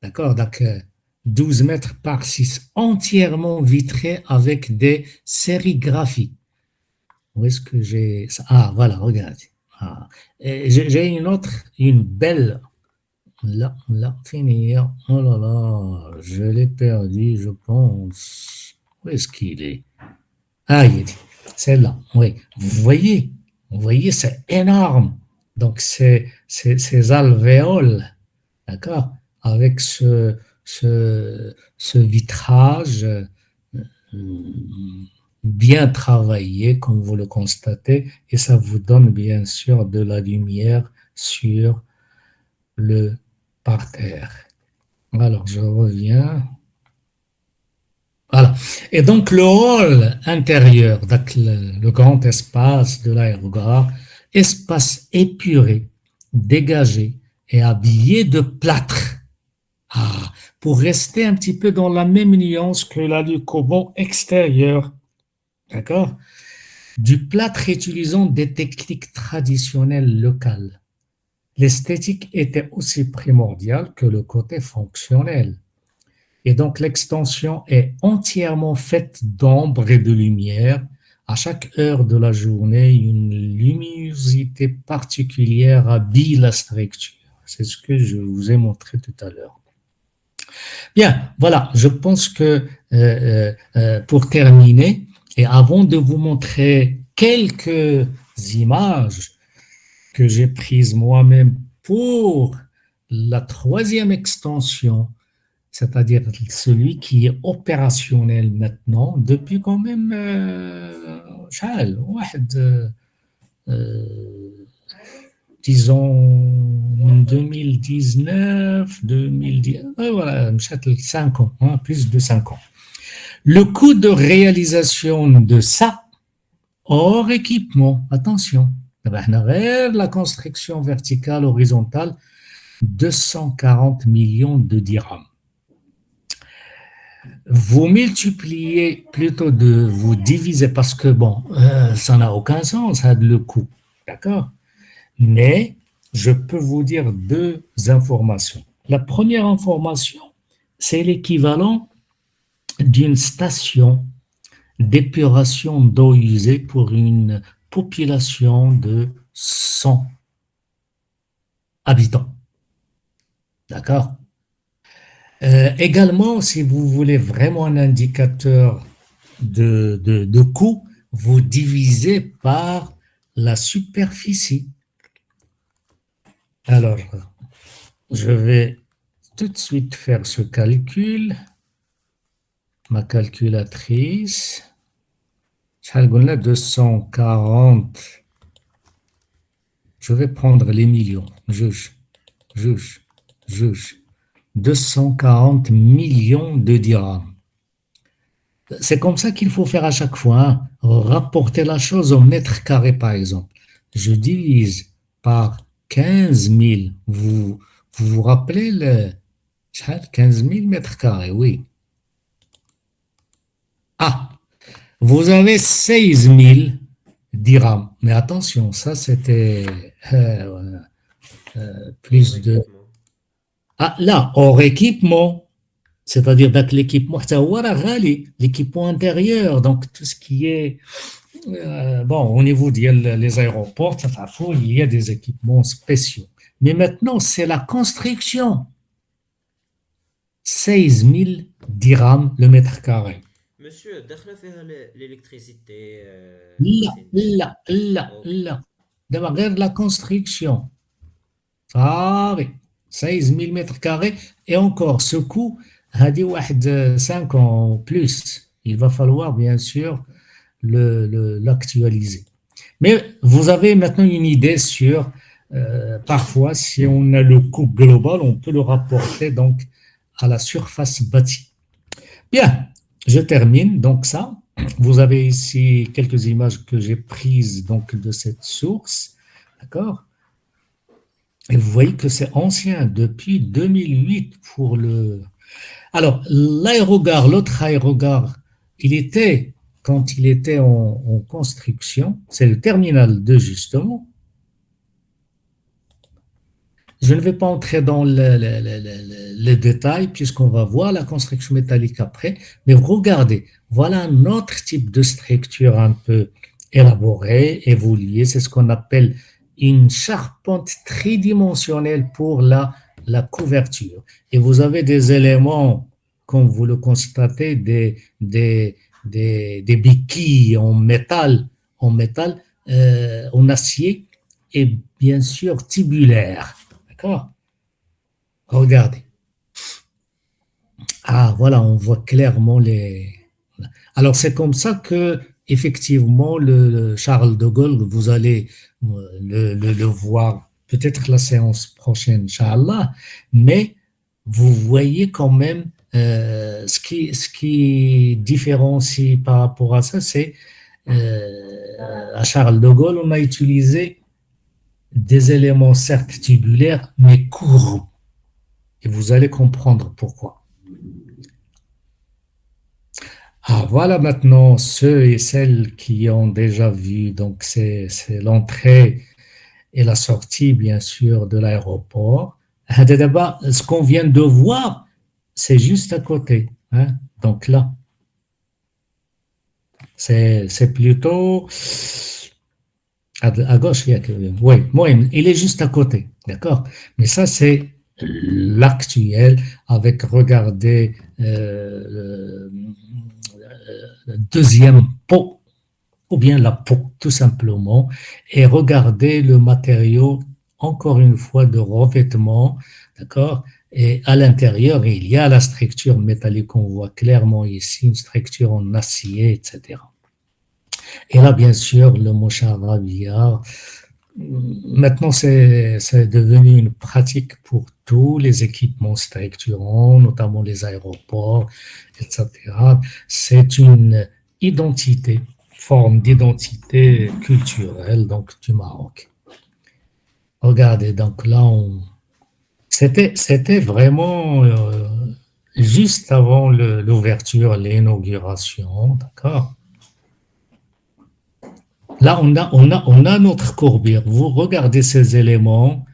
D'accord? Donc, 12 mètres par 6, entièrement vitrés avec des sérigraphies. Où est-ce que j'ai ça? Ah, voilà, regardez. Ah. Et j'ai une autre, une belle. Là, fini. Oh là là, je l'ai perdu, je pense. Où est-ce qu'il est? Ah, il est celle-là, oui. Vous voyez, c'est énorme. Donc, ces alvéoles, d'accord, avec ce vitrage bien travaillé, comme vous le constatez, et ça vous donne bien sûr de la lumière sur le parterre. Alors, je reviens. Voilà. Et donc, le hall intérieur, donc le grand espace de l'aérogare, espace épuré, dégagé et habillé de plâtre. Ah, pour rester un petit peu dans la même nuance que la du Coban extérieur. D'accord? Du plâtre utilisant des techniques traditionnelles locales. L'esthétique était aussi primordiale que le côté fonctionnel. Et donc l'extension est entièrement faite d'ombre et de lumière. À chaque heure de la journée, une luminosité particulière habille la structure. C'est ce que je vous ai montré tout à l'heure. Bien, voilà, je pense que pour terminer, et avant de vous montrer quelques images que j'ai prises moi-même pour la troisième extension, c'est-à-dire celui qui est opérationnel maintenant depuis quand même disons 2019, 2010, voilà, 5 ans, hein, plus de 5 ans. Le coût de réalisation de ça, hors équipement, attention, la construction verticale, horizontale, 240 millions de dirhams. Vous multipliez plutôt de vous diviser parce que bon, ça n'a aucun sens, ça a le coût, d'accord? Mais je peux vous dire deux informations. La première information, c'est l'équivalent d'une station d'épuration d'eau usée pour une population de 100 habitants, d'accord? Également, si vous voulez vraiment un indicateur de coût, vous divisez par la superficie. Alors, je vais tout de suite faire ce calcul. Ma calculatrice. 240. Je vais prendre les millions. Juge. 240 millions de dirhams. C'est comme ça qu'il faut faire à chaque fois, hein. Rapporter la chose au mètre carré, par exemple. Je divise par 15 000. Vous rappelez le 15 000 mètres carrés, oui. Ah, vous avez 16 000 dirhams. Mais attention, ça c'était plus de... Ah, là, hors équipement. C'est-à-dire que l'équipement, l'équipement intérieur, donc tout ce qui est, bon, au niveau des aéroports, il y a des équipements spéciaux. Mais maintenant, c'est la construction. 16 000 dirhams le mètre carré.
Monsieur, داخله فيها l'électricité.
لا. D'abord, regarde la construction. Ah oui, 16 000 mètres carrés. Et encore, ce coût, 5 ans plus. Il va falloir, bien sûr, l'actualiser. Mais vous avez maintenant une idée sur, parfois, si on a le coût global, on peut le rapporter donc à la surface bâtie. Bien, je termine donc ça. Vous avez ici quelques images que j'ai prises donc de cette source, d'accord? Et vous voyez que c'est ancien, depuis 2008 pour le... Alors, l'aérogare, l'autre aérogare, quand il était en construction, c'est le terminal 2 justement. Je ne vais pas entrer dans les détails puisqu'on va voir la construction métallique après, mais regardez, voilà un autre type de structure un peu élaborée, évoluée. C'est ce qu'on appelle une charpente tridimensionnelle pour la couverture. Et vous avez des éléments, comme vous le constatez, des béquilles en métal, en acier et bien sûr tubulaire. D'accord? Regardez. Ah, voilà, on voit clairement les. Alors, c'est comme ça que, effectivement, le Charles de Gaulle, vous allez le voir peut-être la séance prochaine, Inch'Allah, mais vous voyez quand même ce qui différencie par rapport à ça, c'est à Charles de Gaulle, on a utilisé des éléments certes tubulaires, mais courbes. Et vous allez comprendre pourquoi. Ah, voilà maintenant ceux et celles qui ont déjà vu, donc c'est l'entrée et la sortie, bien sûr, de l'aéroport. D'abord, ce qu'on vient de voir, c'est juste à côté, hein. Donc là, c'est plutôt à gauche, oui, moi, il est juste à côté, d'accord? Mais ça, c'est l'actuel avec, regardez, le deuxième pot, ou bien la peau, tout simplement, et regardez le matériau, encore une fois, de revêtement, d'accord? Et à l'intérieur, il y a la structure métallique qu'on voit clairement ici, une structure en acier, etc. Et là, bien sûr, le moucharabia. Maintenant, c'est devenu une pratique pour tous les équipements structurants, notamment les aéroports, etc. C'est une identité, forme d'identité culturelle donc du Maroc. Regardez, donc là, c'était vraiment juste avant l'ouverture, l'inauguration, d'accord? Là, on a notre courbure. Vous regardez ces éléments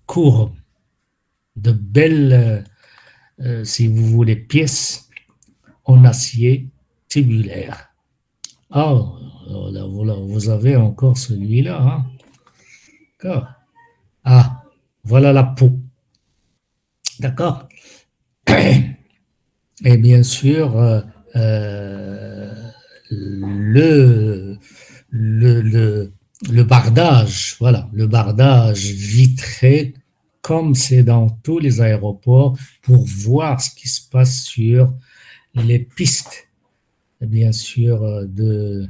courbes, de belles, si vous voulez, pièces en acier tubulaire. Ah, là, vous avez encore celui-là, hein? D'accord. Ah, voilà la peau. D'accord. Et bien sûr, le, le bardage, voilà, le bardage vitré, comme c'est dans tous les aéroports, pour voir ce qui se passe sur les pistes, bien sûr, de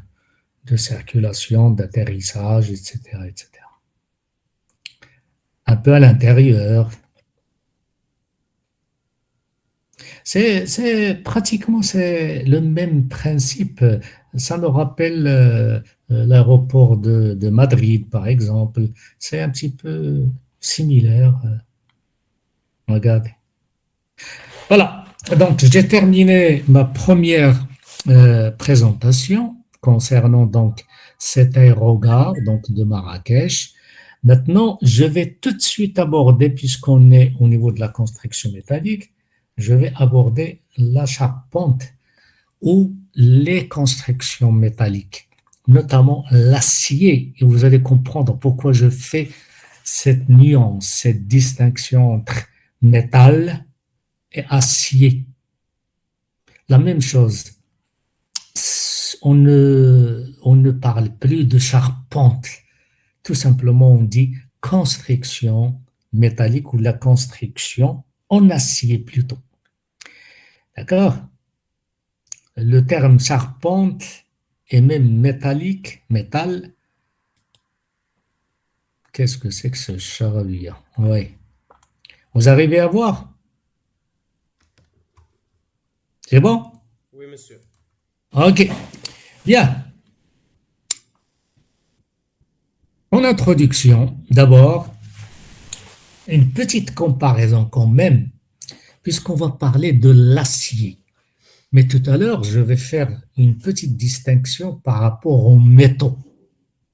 circulation, d'atterrissage, etc., etc. Un peu à l'intérieur. C'est pratiquement c'est le même principe. Ça me rappelle l'aéroport de Madrid, par exemple. C'est un petit peu similaire. Regardez. Voilà. Donc, j'ai terminé ma première présentation concernant donc cet aérogare donc de Marrakech. Maintenant, je vais tout de suite aborder, puisqu'on est au niveau de la construction métallique, je vais aborder la charpente ou les constructions métalliques, notamment l'acier. Et vous allez comprendre pourquoi je fais cette nuance, cette distinction entre métal et acier. La même chose, on ne parle plus de charpente. Tout simplement, on dit construction métallique ou la construction en acier plutôt. D'accord? Le terme charpente et même métallique, métal, qu'est-ce que c'est que ce charabia? Oui. Vous arrivez à voir? C'est bon?
Oui, monsieur.
Ok. Bien. En introduction, d'abord, une petite comparaison quand même, puisqu'on va parler de l'acier. Mais tout à l'heure, je vais faire une petite distinction par rapport aux métaux.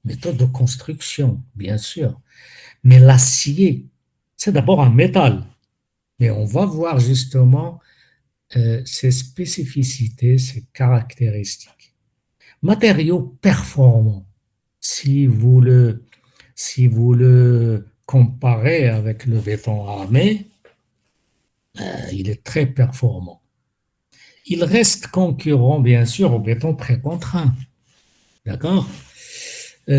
Métaux de construction, bien sûr. Mais l'acier, c'est d'abord un métal. Mais on va voir justement ses spécificités, ses caractéristiques. matériau performant. Si vous le, si vous le comparez avec le béton armé, il est très performant. Il reste concurrent, bien sûr, au béton précontraint. D'accord? Il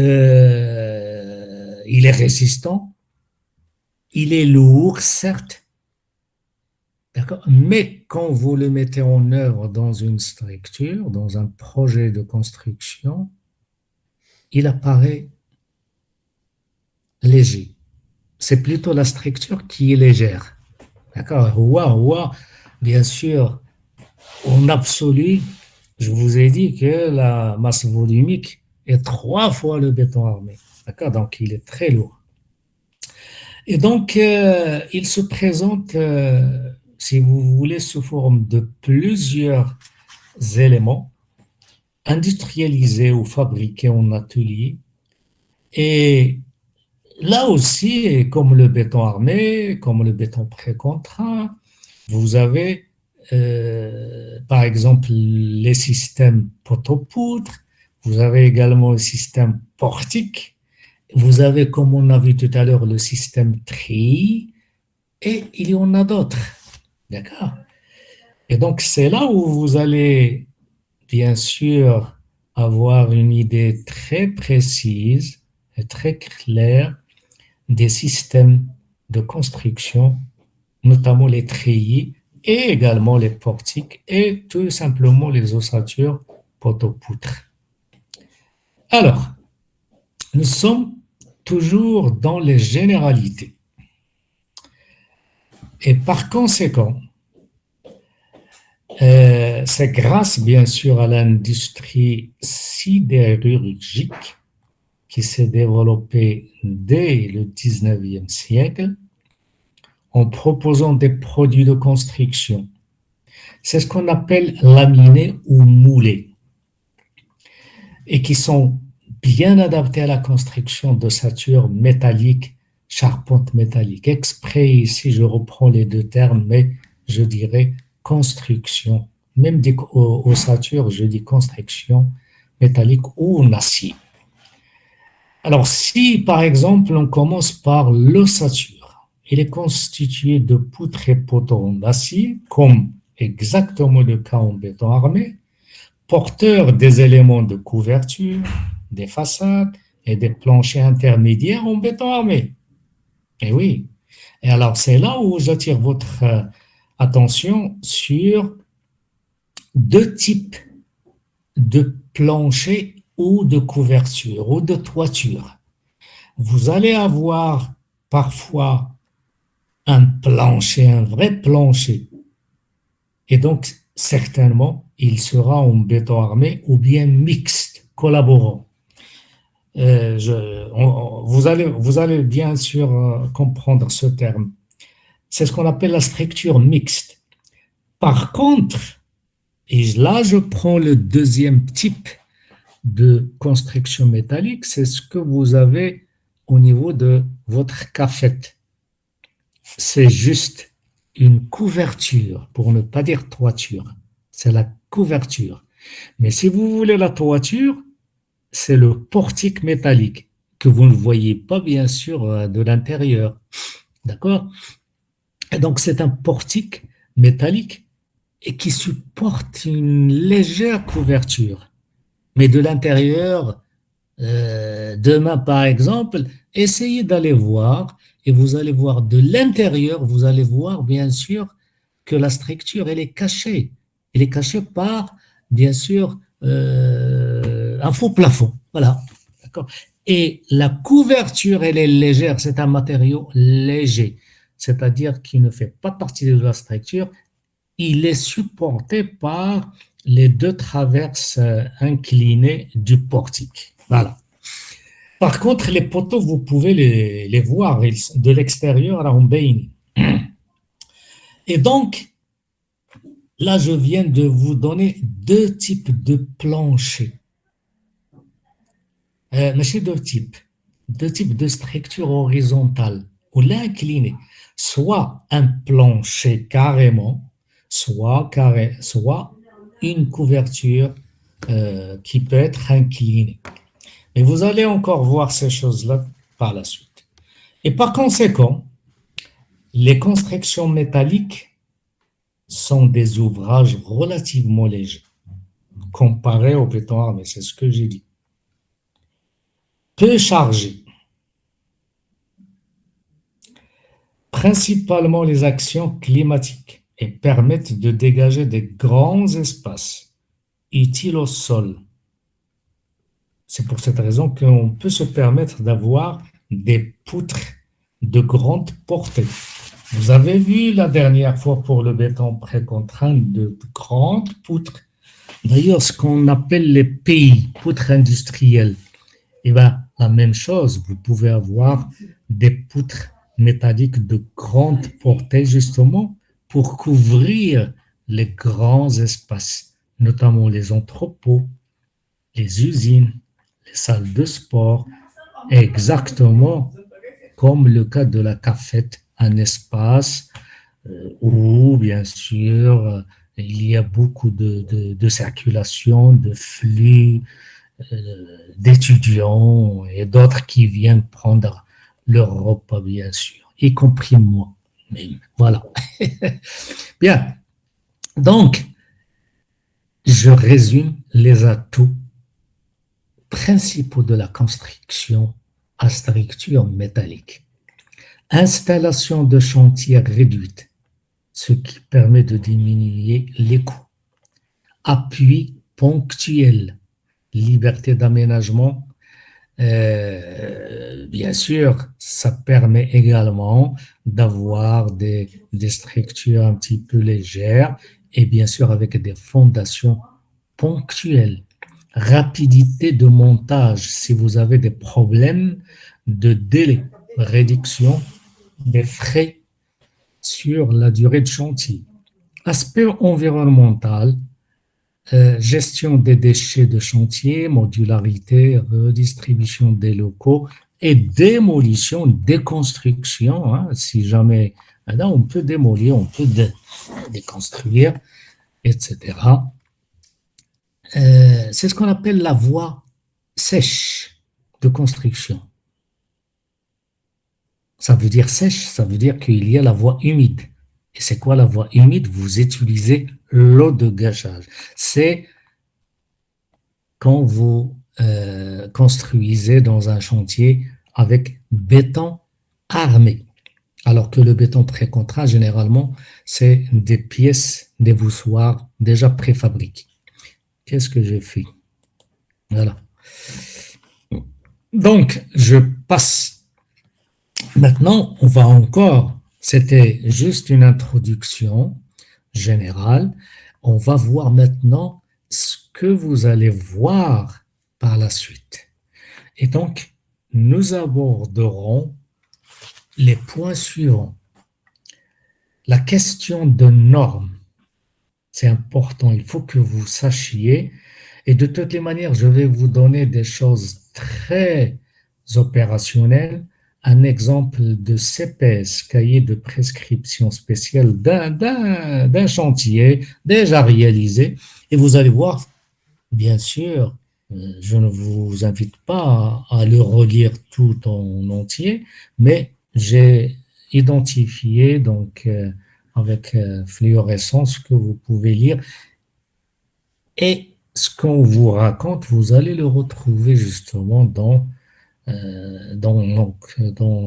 est résistant, il est lourd, certes, d'accord? Mais quand vous le mettez en œuvre dans une structure, dans un projet de construction, il apparaît léger. C'est plutôt la structure qui est légère. D'accord? Bien sûr, en absolu, je vous ai dit que la masse volumique est 3 fois le béton armé. D'accord? Donc, il est très lourd. Et donc, il se présente, si vous voulez, sous forme de plusieurs éléments industrialisés ou fabriqués en atelier. Et là aussi, comme le béton armé, comme le béton précontraint, vous avez, par exemple, les systèmes poteau-poutre, vous avez également le système portique, vous avez, comme on a vu tout à l'heure, le système treillis, et il y en a d'autres. D'accord? Et donc, c'est là où vous allez, bien sûr, avoir une idée très précise et très claire des systèmes de construction, notamment les treillis et également les portiques et tout simplement les ossatures poteau-poutre. Alors, nous sommes toujours dans les généralités. Et par conséquent, c'est grâce bien sûr à l'industrie sidérurgique qui s'est développée dès le 19e siècle en proposant des produits de construction. C'est ce qu'on appelle laminés ou moulés et qui sont bien adaptés à la construction d'ossature métallique, charpente métallique. Exprès ici, je reprends les deux termes, mais je dirais construction. Même des ossatures, je dis construction métallique ou en acier. Alors, si par exemple, on commence par l'ossature, il est constitué de poutres et poteaux en acier, comme exactement le cas en béton armé, porteur des éléments de couverture, des façades et des planchers intermédiaires en béton armé. Et oui. Et alors, c'est là où j'attire votre attention sur deux types de planchers ou de couverture ou de toiture. Vous allez avoir parfois un plancher, un vrai plancher. Et donc, certainement, il sera en béton armé ou bien mixte, collaborant. Vous allez bien sûr comprendre ce terme. C'est ce qu'on appelle la structure mixte. Par contre, et là je prends le deuxième type de construction métallique, c'est ce que vous avez au niveau de votre cafette. C'est juste une couverture, pour ne pas dire toiture. C'est la couverture. Mais si vous voulez la toiture, c'est le portique métallique que vous ne voyez pas bien sûr de l'intérieur. D'accord? Et donc c'est un portique métallique et qui supporte une légère couverture. Mais de l'intérieur, demain par exemple, essayez d'aller voir et vous allez voir de l'intérieur, vous allez voir bien sûr que la structure, elle est cachée. Elle est cachée par, bien sûr, un faux plafond. Voilà. D'accord. Et la couverture, elle est légère, c'est un matériau léger, c'est-à-dire qu'il ne fait pas partie de la structure, il est supporté par les deux traverses inclinées du portique. Voilà. Par contre, les poteaux, vous pouvez les voir de l'extérieur à Humbeini. Et donc, là, je viens de vous donner deux types de planchers. Mais deux types de structures horizontales ou l'incliné, soit un plancher carrément, soit une couverture qui peut être incliné. Et vous allez encore voir ces choses-là par la suite. Et par conséquent, les constructions métalliques sont des ouvrages relativement légers, comparés au béton armé, c'est ce que j'ai dit. Peu chargés, principalement les actions climatiques, et permettent de dégager des grands espaces utiles au sol. C'est pour cette raison qu'on peut se permettre d'avoir des poutres de grande portée. Vous avez vu la dernière fois pour le béton précontraint de grandes poutres. D'ailleurs, ce qu'on appelle les PI, poutres industrielles, et bien, la même chose, vous pouvez avoir des poutres métalliques de grande portée, justement, pour couvrir les grands espaces, notamment les entrepôts, les usines, les salles de sport, exactement comme le cas de la cafette, un espace où, bien sûr, il y a beaucoup de circulation, de flux, d'étudiants et d'autres qui viennent prendre leur repas, bien sûr, y compris moi. Mais voilà. Bien. Donc, je résume les atouts principaux de la construction à structure métallique. Installation de chantier réduite, ce qui permet de diminuer les coûts. Appui ponctuel, liberté d'aménagement. Bien sûr, ça permet également d'avoir des structures un petit peu légères et bien sûr avec des fondations ponctuelles. Rapidité de montage, si vous avez des problèmes de délai, réduction des frais sur la durée de chantier. Aspect environnemental, gestion des déchets de chantier, modularité, redistribution des locaux et démolition, déconstruction. Hein, si jamais là, on peut démolir, on peut déconstruire, etc. C'est ce qu'on appelle la voie sèche de construction. Ça veut dire sèche, ça veut dire qu'il y a la voie humide. Et c'est quoi la voie humide? Vous utilisez l'eau de gâchage. C'est quand vous construisez dans un chantier avec béton armé. Alors que le béton précontraint, généralement, c'est des pièces, des voussoirs déjà préfabriquées. Qu'est-ce que j'ai fait? Voilà. Donc, je passe. Maintenant, on va encore, c'était juste une introduction générale. On va voir maintenant ce que vous allez voir par la suite. Et donc, nous aborderons les points suivants. La question de normes, c'est important, il faut que vous sachiez. Et de toutes les manières, je vais vous donner des choses très opérationnelles. Un exemple de CPS, cahier de prescription spéciale d'un chantier déjà réalisé. Et vous allez voir, bien sûr, je ne vous invite pas à le relire tout en entier, mais j'ai identifié donc avec fluorescence que vous pouvez lire. Et ce qu'on vous raconte, vous allez le retrouver justement dans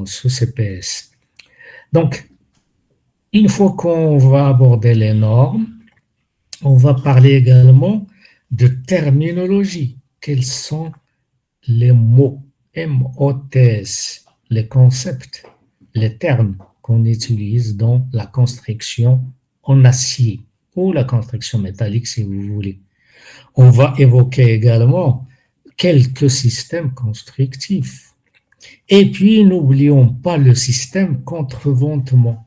ce CPS. Donc, une fois qu'on va aborder les normes, on va parler également de terminologie. Quels sont les mots, MOTS, les concepts, les termes qu'on utilise dans la construction en acier ou la construction métallique, si vous voulez. On va évoquer également quelques systèmes constructifs. Et puis, n'oublions pas le système contre-ventement.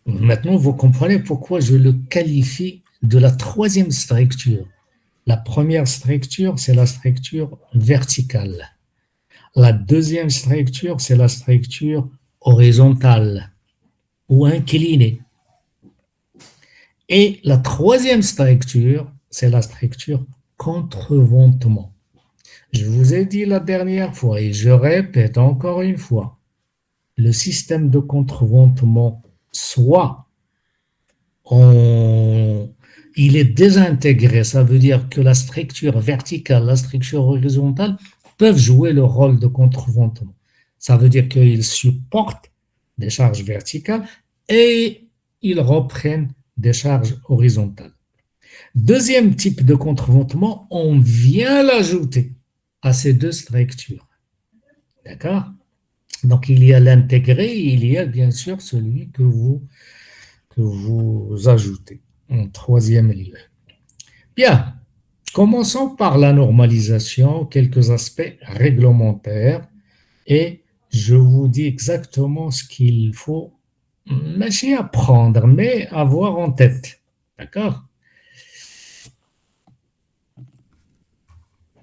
Maintenant, vous comprenez pourquoi je le qualifie de la troisième structure. La première structure, c'est la structure verticale. La deuxième structure, c'est la structure horizontale ou inclinée. Et la troisième structure, c'est la structure contreventement. Je vous ai dit la dernière fois et je répète encore une fois, le système de contreventement, soit il est désintégré, ça veut dire que la structure verticale, la structure horizontale peuvent jouer le rôle de contreventement. Ça veut dire qu'ils supportent des charges verticales et ils reprennent des charges horizontales. Deuxième type de contreventement, on vient l'ajouter à ces deux structures. D'accord? Donc, il y a l'intégré et il y a bien sûr celui que vous ajoutez en troisième lieu. Bien, commençons par la normalisation, quelques aspects réglementaires et je vous dis exactement ce qu'il faut, pas apprendre, mais avoir en tête. D'accord?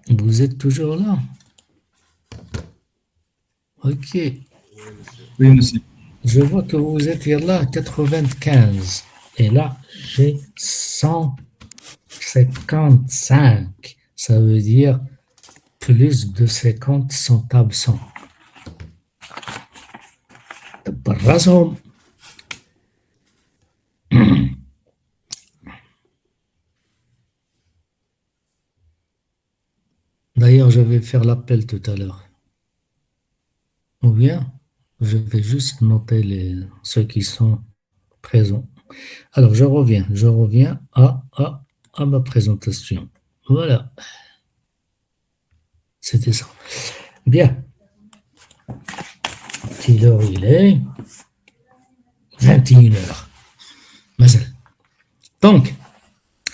Vous êtes toujours là? Ok.
Oui, monsieur.
Je vois que vous êtes là 95. Et là, j'ai 155. Ça veut dire plus de 50 sont absents. بالرسم. D'ailleurs, je vais faire l'appel tout à l'heure. Ou bien, je vais juste noter ceux qui sont présents. Alors, je reviens à ma présentation. Voilà. C'était ça. Bien. Quelle heure il est? 21 heures. Donc,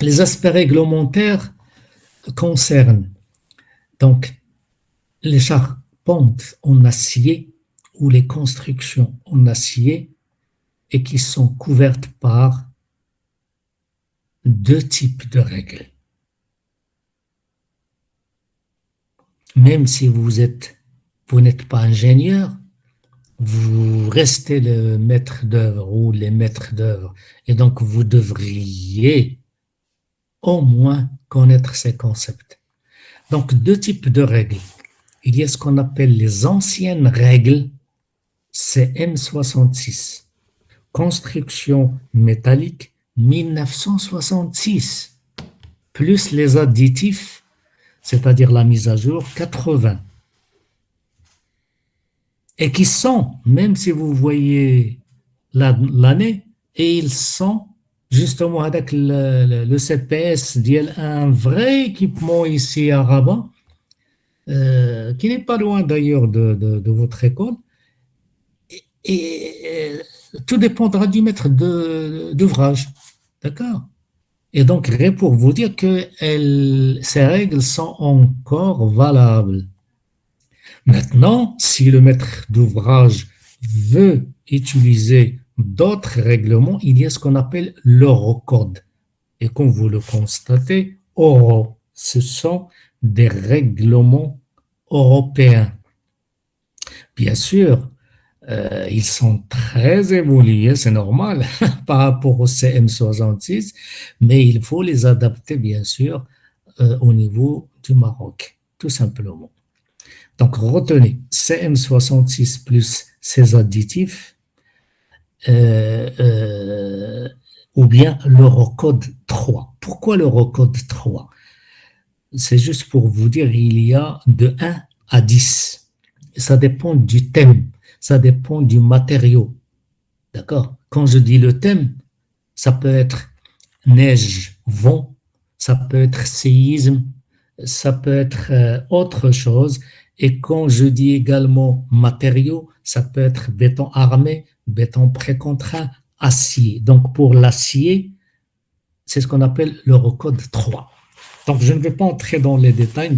les aspects réglementaires concernent donc les charpentes en acier ou les constructions en acier et qui sont couvertes par deux types de règles. Même si vous n'êtes pas ingénieur, vous restez le maître d'œuvre ou les maîtres d'œuvre et donc vous devriez au moins connaître ces concepts. Donc, deux types de règles. Il y a ce qu'on appelle les anciennes règles, c'est M66. Construction métallique, 1966. Plus les additifs, c'est-à-dire la mise à jour, 80. Et qui sont, même si vous voyez l'année, et ils sont justement avec le CPS, un vrai équipement ici à Rabat, qui n'est pas loin d'ailleurs de votre école. Et tout dépendra du maître d'ouvrage. D'accord? Et donc, pour vous dire que ces règles sont encore valables. Maintenant, si le maître d'ouvrage veut utiliser d'autres règlements, il y a ce qu'on appelle l'Eurocode. Et comme vous le constatez, ce sont des règlements européens. Bien sûr, ils sont très évolués, c'est normal, par rapport au CM66, mais il faut les adapter, bien sûr, au niveau du Maroc, tout simplement. Donc, retenez, CM66 plus ses additifs, ou bien l'Eurocode 3. Pourquoi l'Eurocode 3? C'est juste pour vous dire, il y a de 1 à 10. Ça dépend du thème, ça dépend du matériau. D'accord? Quand je dis le thème, ça peut être neige, vent, ça peut être séisme, ça peut être autre chose. Et quand je dis également matériaux, ça peut être béton armé, béton précontraint, acier. Donc pour l'acier, c'est ce qu'on appelle l'Eurocode 3. Donc je ne vais pas entrer dans les détails,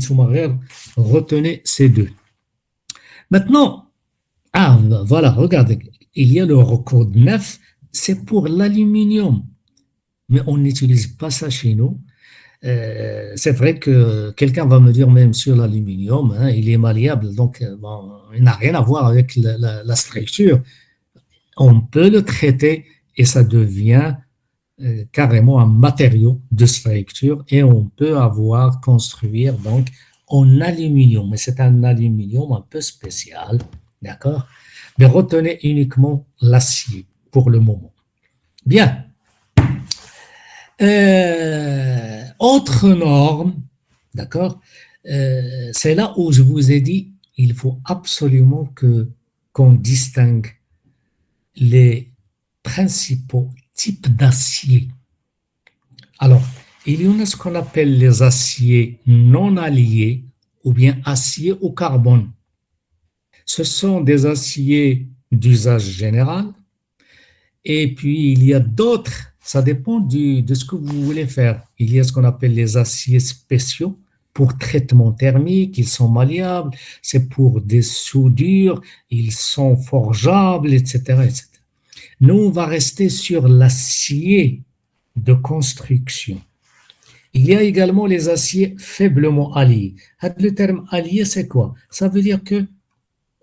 retenez ces deux. Maintenant, voilà, regardez, il y a l'Eurocode 9, c'est pour l'aluminium, mais on n'utilise pas ça chez nous. C'est vrai que quelqu'un va me dire, même sur l'aluminium, il est malléable, donc bon, il n'a rien à voir avec la structure. On peut le traiter et ça devient carrément un matériau de structure et on peut construire donc en aluminium, mais c'est un aluminium un peu spécial, d'accord? Mais retenez uniquement l'acier pour le moment. Bien. Autre norme, d'accord? C'est là où je vous ai dit, il faut absolument qu'on distingue les principaux types d'acier. Alors, il y en a ce qu'on appelle les aciers non alliés ou bien aciers au carbone. Ce sont des aciers d'usage général et puis il y a d'autres, ça dépend de ce que vous voulez faire. Il y a ce qu'on appelle les aciers spéciaux pour traitement thermique, ils sont malléables, c'est pour des soudures, ils sont forgeables, etc., etc. Nous, on va rester sur l'acier de construction. Il y a également les aciers faiblement alliés. Le terme allié, c'est quoi? Ça veut dire que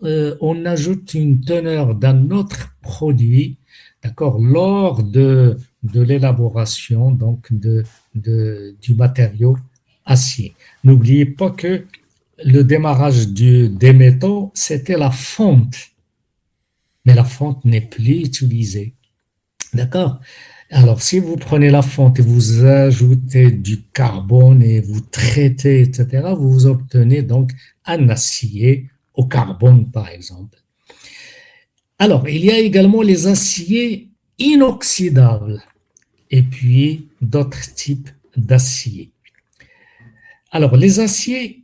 on ajoute une teneur d'un autre produit, d'accord, lors de l'élaboration donc du matériau acier. N'oubliez pas que le démarrage des métaux, c'était la fonte, mais la fonte n'est plus utilisée. D'accord? Alors, si vous prenez la fonte et vous ajoutez du carbone et vous traitez, etc., vous obtenez donc un acier au carbone, par exemple. Alors, il y a également les aciers inoxydables et puis d'autres types d'aciers. Alors, les aciers,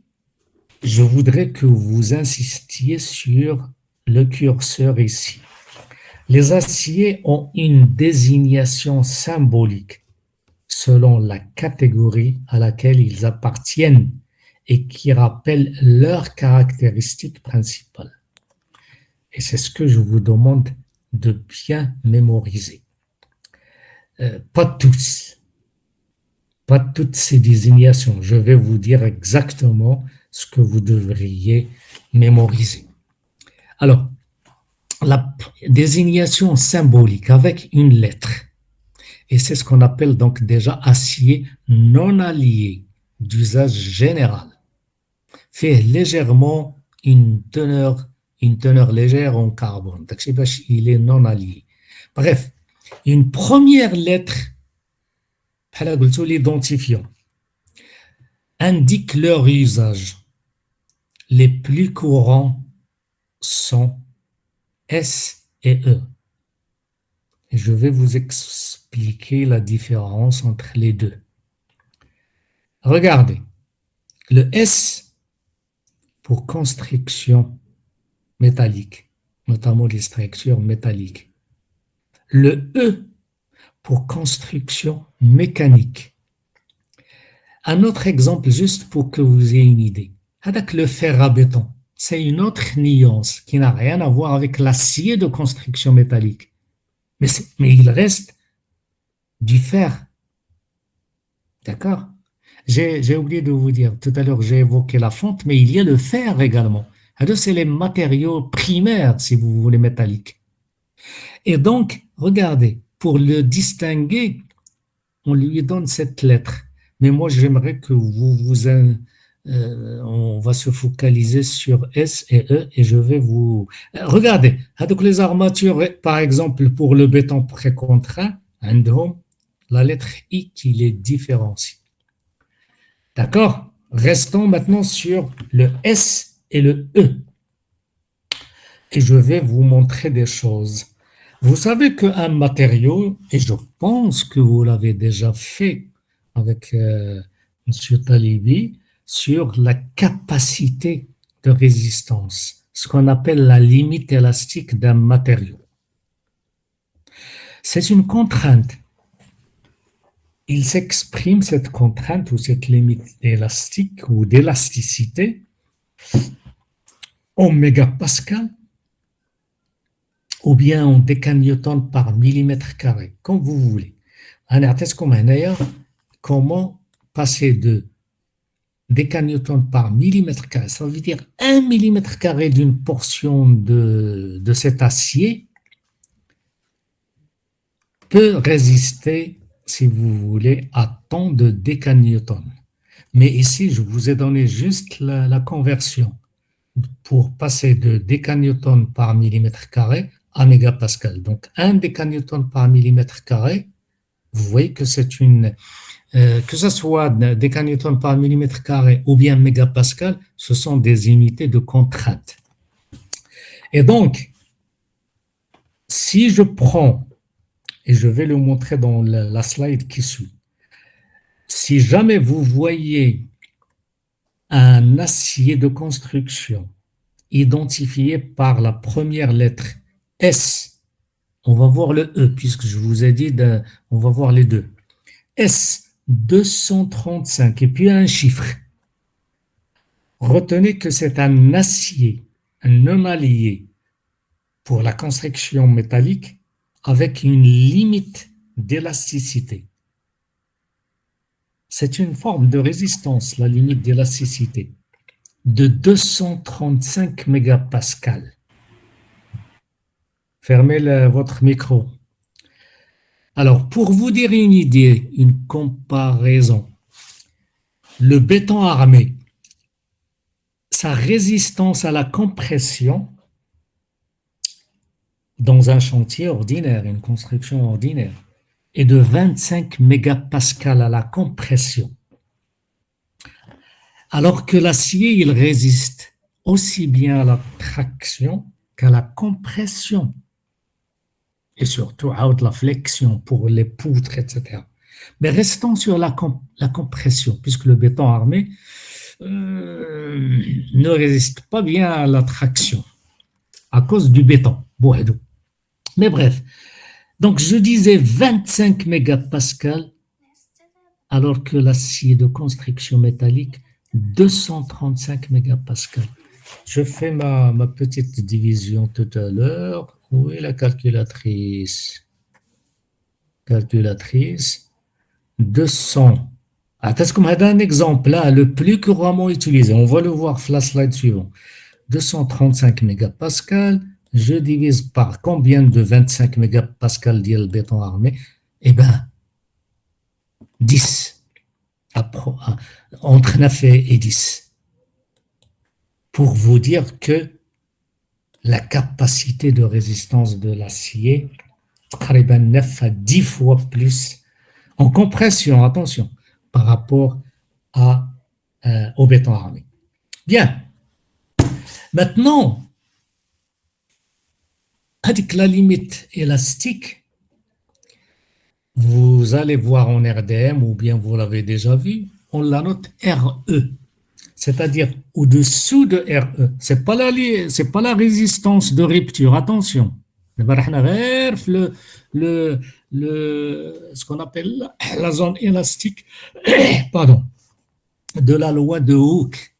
je voudrais que vous insistiez sur le curseur ici. Les aciers ont une désignation symbolique selon la catégorie à laquelle ils appartiennent et qui rappelle leurs caractéristiques principales. Et c'est ce que je vous demande de bien mémoriser. Pas tous, pas toutes ces désignations. Je vais vous dire exactement ce que vous devriez mémoriser. Alors, la désignation symbolique avec une lettre, et c'est ce qu'on appelle donc déjà acier non allié d'usage général, fait légèrement une teneur légère en carbone. Il est non allié. Bref, une première lettre, l'identifiant, indique leur usage. Les plus courants sont S et E. Et je vais vous expliquer la différence entre les deux. Regardez, le S pour construction métallique, notamment les structures métalliques. Le E pour construction mécanique. Un autre exemple, juste pour que vous ayez une idée. Avec le fer à béton, c'est une autre nuance qui n'a rien à voir avec l'acier de construction métallique. Mais il reste du fer. D'accord? J'ai oublié de vous dire, tout à l'heure j'ai évoqué la fonte, mais il y a le fer également. C'est les matériaux primaires, si vous voulez, métalliques. Et donc, regardez, pour le distinguer, on lui donne cette lettre. Mais moi, j'aimerais que on va se focaliser sur S et E et je vais vous... Regardez, donc les armatures, par exemple, pour le béton précontraint, la lettre I qui les différencie. D'accord? Restons maintenant sur le S et le E. Et je vais vous montrer des choses. Vous savez qu'un matériau, et je pense que vous l'avez déjà fait avec M. Talibi, sur la capacité de résistance, ce qu'on appelle la limite élastique d'un matériau. C'est une contrainte. Il s'exprime cette contrainte ou cette limite élastique ou d'élasticité en mégapascal ou bien en décanewtons par millimètre carré, comme vous voulez. Comment passer de décanewtons par millimètre carré, ça veut dire 1 millimètre carré d'une portion de cet acier peut résister si vous voulez, à tant de décanewtons. Mais ici, je vous ai donné juste la conversion pour passer de décanewtons par millimètre carré à mégapascal. Donc, 1 décanewton par millimètre carré, vous voyez que c'est que ce soit décanewton par millimètre carré ou bien mégapascal, ce sont des unités de contrainte. Et donc, si je prends, et je vais le montrer dans la slide qui suit, si jamais vous voyez un acier de construction identifié par la première lettre S, on va voir le E, puisque je vous ai dit, on va voir les deux. S 235, et puis un chiffre. Retenez que c'est un acier, un non-allié pour la construction métallique avec une limite d'élasticité. C'est une forme de résistance, la limite d'élasticité, de 235 mégapascales. Fermez votre micro. Alors, pour vous dire une idée, une comparaison, le béton armé, sa résistance à la compression dans un chantier ordinaire, une construction ordinaire, est de 25 mégapascales à la compression. Alors que l'acier, il résiste aussi bien à la traction qu'à la compression. Et surtout à la flexion pour les poutres, etc. Mais restons sur la compression, puisque le béton armé ne résiste pas bien à la traction à cause du béton. Mais bref, donc je disais 25 mégapascales alors que l'acier de construction métallique 235 mégapascales. Je fais ma petite division tout à l'heure. Où est la calculatrice? Calculatrice 200. Comme un exemple là, le plus couramment utilisé. On va le voir sur la slide suivante. 235 mégapascales. Je divise par combien de 25 mégapascales dit le béton armé? Eh bien, 10. Entre 9 et 10. Pour vous dire que la capacité de résistance de l'acier, 9 à 10 fois plus en compression, attention, par rapport au béton armé. Bien. Maintenant, avec la limite élastique, vous allez voir en RDM, ou bien vous l'avez déjà vu, on la note RE, c'est-à-dire au-dessous de RE. Ce n'est pas la résistance de rupture, attention. Ce qu'on appelle la zone élastique pardon, de la loi de Hooke.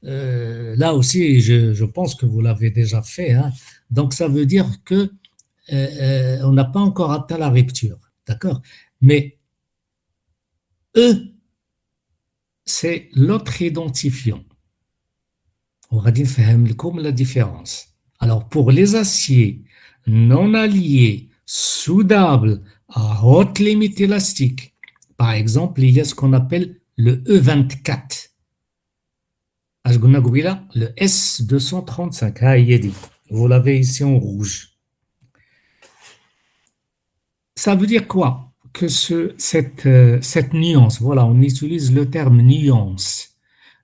Là aussi, je pense que vous l'avez déjà fait. Hein. Donc, ça veut dire que on n'a pas encore atteint la rupture. D'accord? Mais E, c'est l'autre identifiant. On va dire comme la différence. Alors, pour les aciers non alliés, soudables, à haute limite élastique, par exemple, il y a ce qu'on appelle le E24. Le S235. Vous l'avez ici en rouge. Ça veut dire quoi? Que cette nuance, voilà, on utilise le terme nuance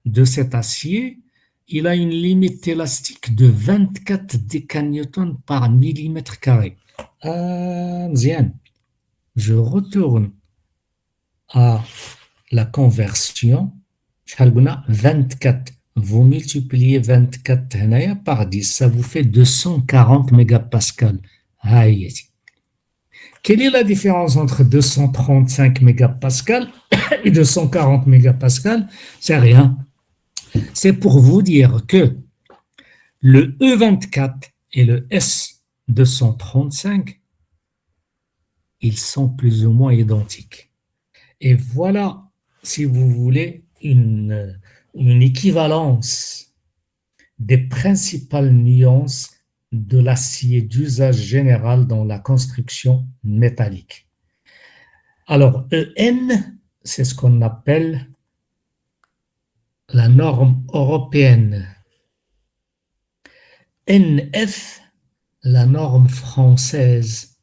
de cet acier, il a une limite élastique de 24 décanewtons par millimètre carré. Je retourne à la conversion. 24. Vous multipliez 24 par 10, ça vous fait 240 mégapascales. Quelle est la différence entre 235 mégapascales et 240 mégapascales? C'est rien. C'est pour vous dire que le E24 et le S235, ils sont plus ou moins identiques. Et voilà, si vous voulez, une équivalence des principales nuances de l'acier d'usage général dans la construction métallique. Alors, EN, c'est ce qu'on appelle la norme européenne. NF, la norme française.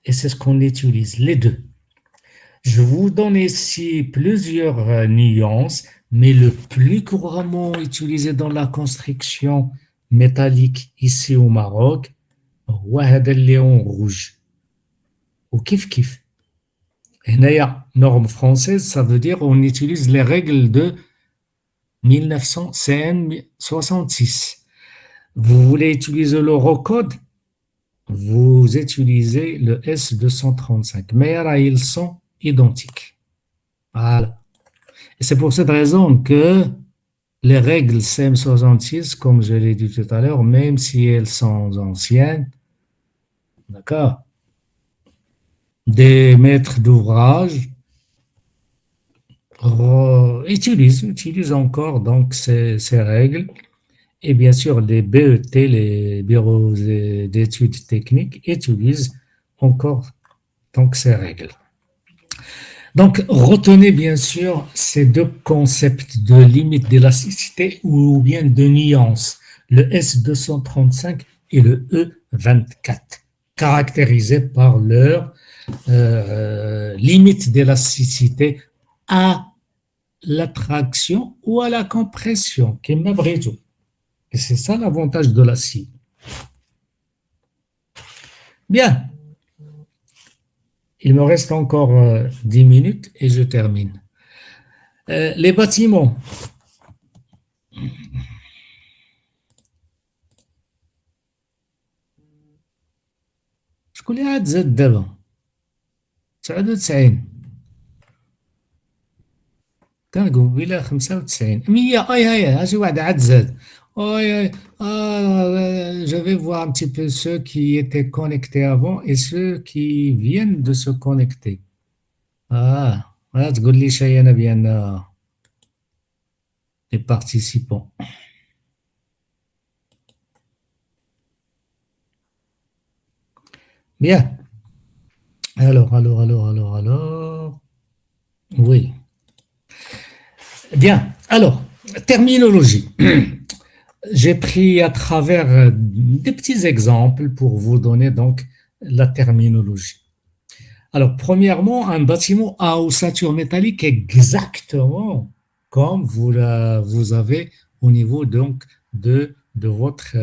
Et c'est ce qu'on utilise, les deux. Je vous donne ici plusieurs nuances, mais le plus couramment utilisé dans la construction métallique ici au Maroc, هو هذا اللون rouge. وكيف كيف. هنايا norme française, ça veut dire on utilise les règles de 1900 CN 66. Vous voulez utiliser l'eurocode, vous utilisez le S235. Mais là, ils sont identiques. Voilà. Et c'est pour cette raison que les règles CM66, comme je l'ai dit tout à l'heure, même si elles sont anciennes, d'accord, des maîtres d'ouvrage utilisent encore donc ces règles. Et bien sûr, les BET, les bureaux d'études techniques, utilisent encore donc ces règles. Donc, retenez bien sûr ces deux concepts de limite d'élasticité ou bien de nuance, le S235 et le E24, caractérisés par leur limite d'élasticité à l'attraction ou à la compression, qui est mabrito. Et c'est ça l'avantage de l'acier. Bien. Il me reste encore 10 minutes et je termine. Les bâtiments. شكون اللي عاد زاد دابا 99 كنقول بلا 95 100 هاي شي واحد عاد زاد je vais voir un petit peu ceux qui étaient connectés avant et ceux qui viennent de se connecter. تقول لي شيء بأن les participants. Bien. Alors. Oui. Bien. Alors, terminologie. J'ai pris à travers des petits exemples pour vous donner donc la terminologie. Alors, premièrement, un bâtiment à ossature métallique est exactement comme vous avez au niveau donc de votre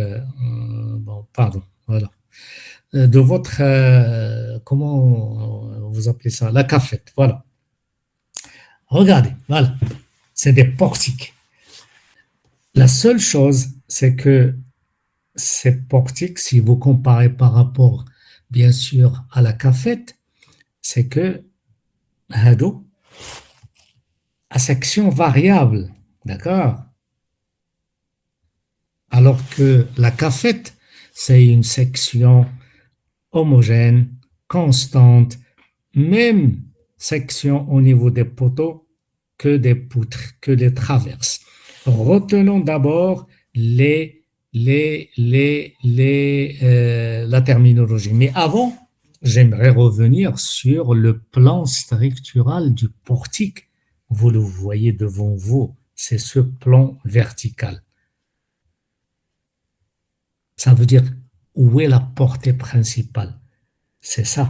de votre comment vous appelez ça, la cafette, voilà. Regardez, voilà, c'est des portiques. La seule chose, c'est que ces portiques, si vous comparez par rapport, bien sûr, à la cafette, c'est que هادو à section variable, d'accord? Alors que la cafette, c'est une section homogène, constante, même section au niveau des poteaux que des poutres, que des traverses. Retenons d'abord la terminologie. Mais avant, j'aimerais revenir sur le plan structural du portique. Vous le voyez devant vous, c'est ce plan vertical. Ça veut dire où est la portée principale. C'est ça.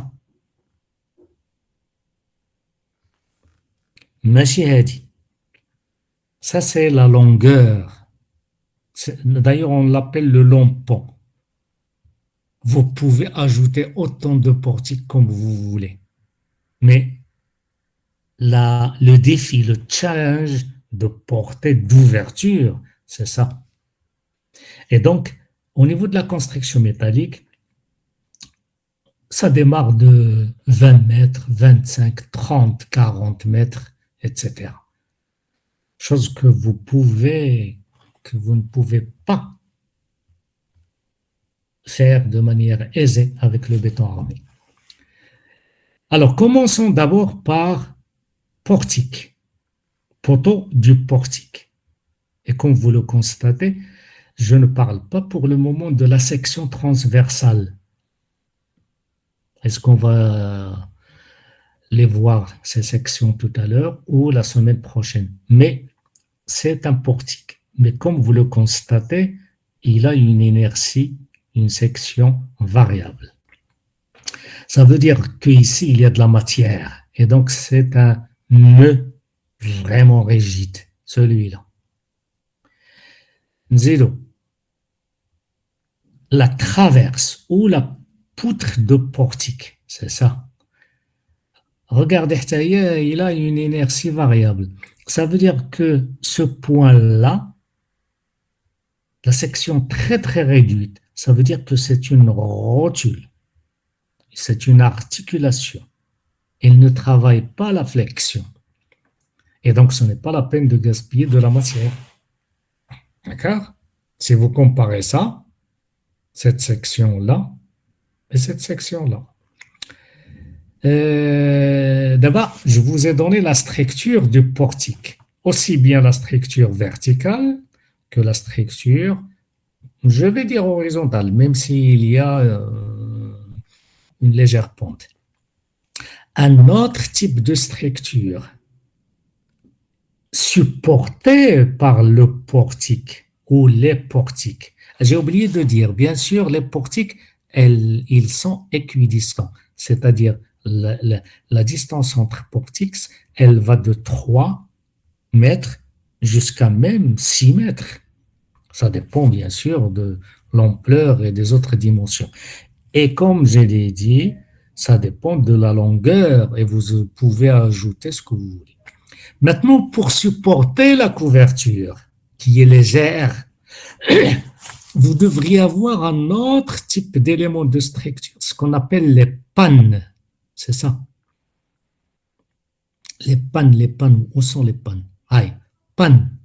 ماشي هادي. Ça, c'est la longueur. D'ailleurs, on l'appelle le long pont. Vous pouvez ajouter autant de portiques comme vous voulez. Mais le défi, le challenge de portée d'ouverture, c'est ça. Et donc, au niveau de la construction métallique, ça démarre de 20 mètres, 25, 30, 40 mètres, etc. Chose que vous ne pouvez pas faire de manière aisée avec le béton armé. Alors, commençons d'abord par portique, poteau du portique. Et comme vous le constatez, je ne parle pas pour le moment de la section transversale. Est-ce qu'on va les voir, ces sections, tout à l'heure ou la semaine prochaine? Mais c'est un portique. Mais comme vous le constatez, il a une inertie, une section variable. Ça veut dire qu'ici, il y a de la matière. Et donc, c'est un nœud vraiment rigide, celui-là. Zéro. La traverse ou la poutre de portique, c'est ça. Regardez, il a une inertie variable. Ça veut dire que ce point-là, la section très très réduite, ça veut dire que c'est une rotule, c'est une articulation. Elle ne travaille pas la flexion. Et donc, ce n'est pas la peine de gaspiller de la matière. D'accord? Si vous comparez ça, cette section-là et cette section-là. D'abord, je vous ai donné la structure du portique. Aussi bien la structure verticale que la structure, je vais dire horizontale, même s'il y a une légère pente. Un autre type de structure supportée par le portique ou les portiques. J'ai oublié de dire, bien sûr, les portiques, ils sont équidistants, c'est-à-dire la distance entre portiques, elle va de 3 mètres jusqu'à même 6 mètres. Ça dépend bien sûr de l'ampleur et des autres dimensions. Et comme je l'ai dit, ça dépend de la longueur et vous pouvez ajouter ce que vous voulez. Maintenant, pour supporter la couverture qui est légère, vous devriez avoir un autre type d'élément de structure, ce qu'on appelle les pannes. C'est ça. Les pannes, où sont les pannes? Aïe, pannes.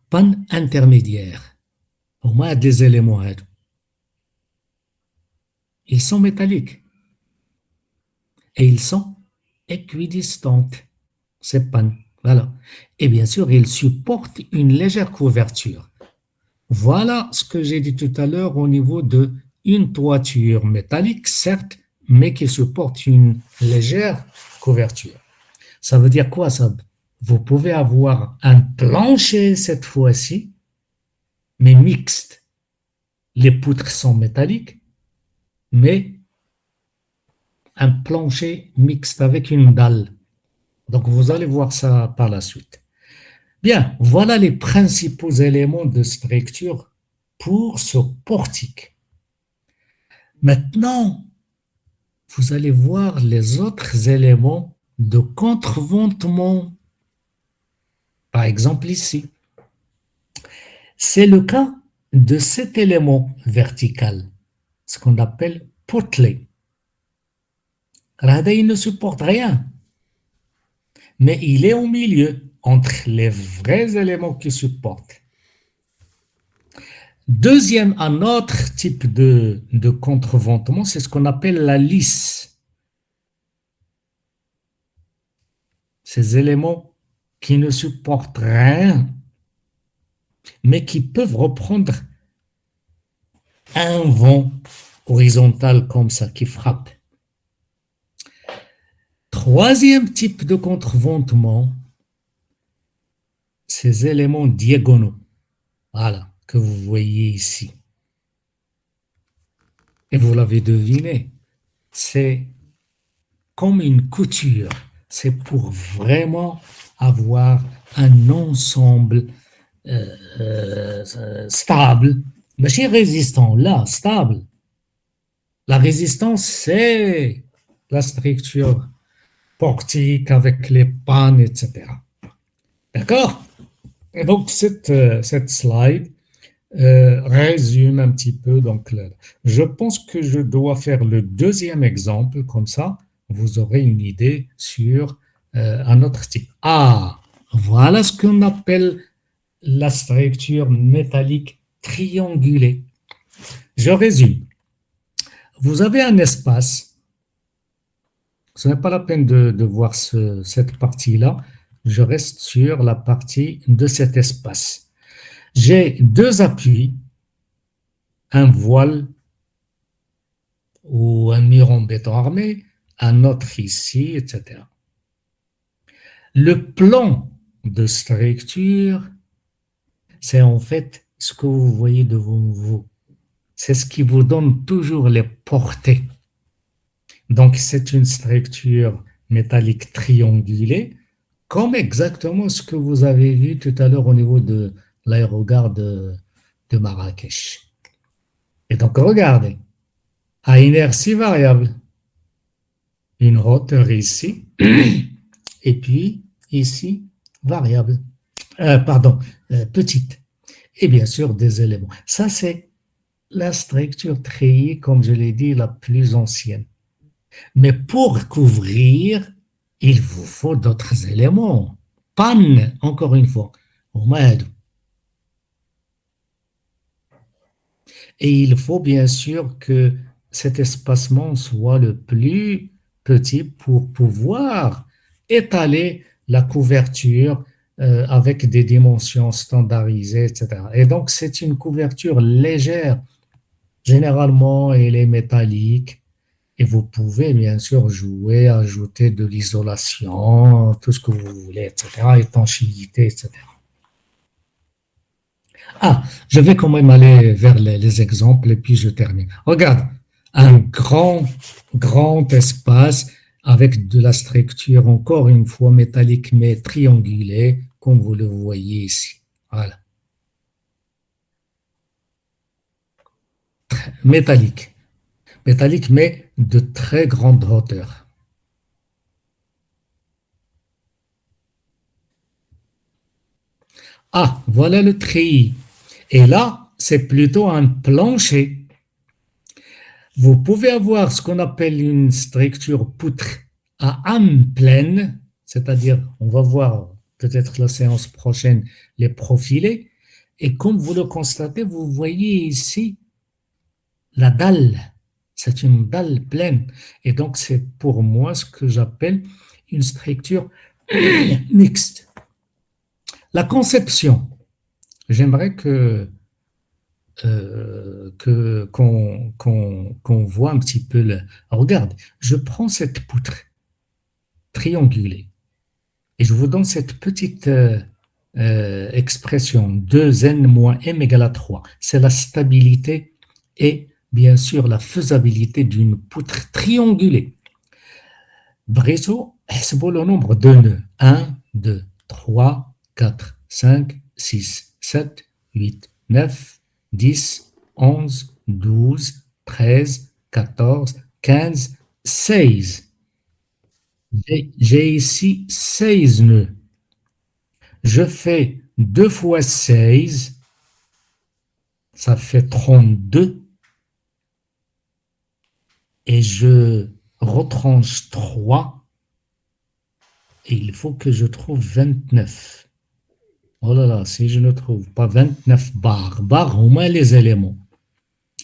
Pannes intermédiaires. Au moins, des éléments. Ils sont métalliques. Et ils sont équidistantes. Ces pannes. Voilà. Et bien sûr, ils supportent une légère couverture. Voilà ce que j'ai dit tout à l'heure au niveau de une toiture métallique, certes, mais qui supporte une légère couverture. Ça veut dire quoi ça? Vous pouvez avoir un plancher cette fois-ci, mais mixte. Les poutres sont métalliques, mais un plancher mixte avec une dalle. Donc vous allez voir ça par la suite. Bien, voilà les principaux éléments de structure pour ce portique. Maintenant, vous allez voir les autres éléments de contreventement. Par exemple ici. C'est le cas de cet élément vertical, ce qu'on appelle potelet. Il ne supporte rien, mais il est au milieu entre les vrais éléments qui supportent. Deuxième, un autre type de contreventement, c'est ce qu'on appelle la lisse. Ces éléments qui ne supportent rien, mais qui peuvent reprendre un vent horizontal comme ça qui frappe. Troisième type de contreventement, ces éléments diagonaux, voilà, que vous voyez ici. Et vous l'avez deviné, c'est comme une couture. C'est pour vraiment avoir un ensemble stable, mais c'est résistant, là, stable. La résistance, c'est la structure portique avec les pannes, etc. D'accord? Et donc, cette slide résume un petit peu. Donc, je pense que je dois faire le deuxième exemple, comme ça, vous aurez une idée sur un autre type. Ah, voilà ce qu'on appelle la structure métallique triangulée. Je résume. Vous avez un espace. Ce n'est pas la peine de voir cette partie-là. Je reste sur la partie de cet espace. J'ai deux appuis, un voile ou un mur en béton armé, un autre ici, etc. Le plan de structure, c'est en fait ce que vous voyez devant vous. C'est ce qui vous donne toujours les portées. Donc, c'est une structure métallique triangulée, comme exactement ce que vous avez vu tout à l'heure au niveau de l'aérogare de Marrakech. Et donc, regardez, à inertie variable, une hauteur ici, et puis ici, variable. Pardon, petite. Et bien sûr, des éléments. Ça, c'est la structure treillis, comme je l'ai dit, la plus ancienne. Mais pour couvrir, il vous faut d'autres éléments. Panne, encore une fois. Et il faut bien sûr que cet espacement soit le plus petit pour pouvoir étaler la couverture avec des dimensions standardisées, etc. Et donc, c'est une couverture légère. Généralement, elle est métallique. Et vous pouvez bien sûr jouer, ajouter de l'isolation, tout ce que vous voulez, etc. Étanchéité, etc. Ah, je vais quand même aller vers les exemples et puis je termine. Regarde, un grand espace avec de la structure, encore une fois métallique, mais triangulée, comme vous le voyez ici. Voilà, métallique. Métallique, mais de très grande hauteur. Ah, voilà le treillis. Et là, c'est plutôt un plancher. Vous pouvez avoir ce qu'on appelle une structure poutre à âme pleine, c'est-à-dire, on va voir peut-être la séance prochaine les profilés. Et comme vous le constatez, vous voyez ici la dalle. C'est une dalle pleine. Et donc, c'est pour moi ce que j'appelle une structure mixte. La conception. J'aimerais qu'on voit un petit peu le. Regarde, je prends cette poutre triangulée et je vous donne cette petite expression 2n moins m égale à 3. C'est la stabilité et bien sûr la faisabilité d'une poutre triangulée. Bresson, c'est le nombre de nœuds. 1, 2, 3, 4, 5, 6, 7, 8, 9, 10, 11, 12, 13, 14, 15, 16. J'ai ici 16 nœuds. Je fais 2 fois 16, ça fait 32. Et je retranche 3. Et il faut que je trouve 29. Oh là là, si je ne trouve pas 29 barres, au moins les éléments.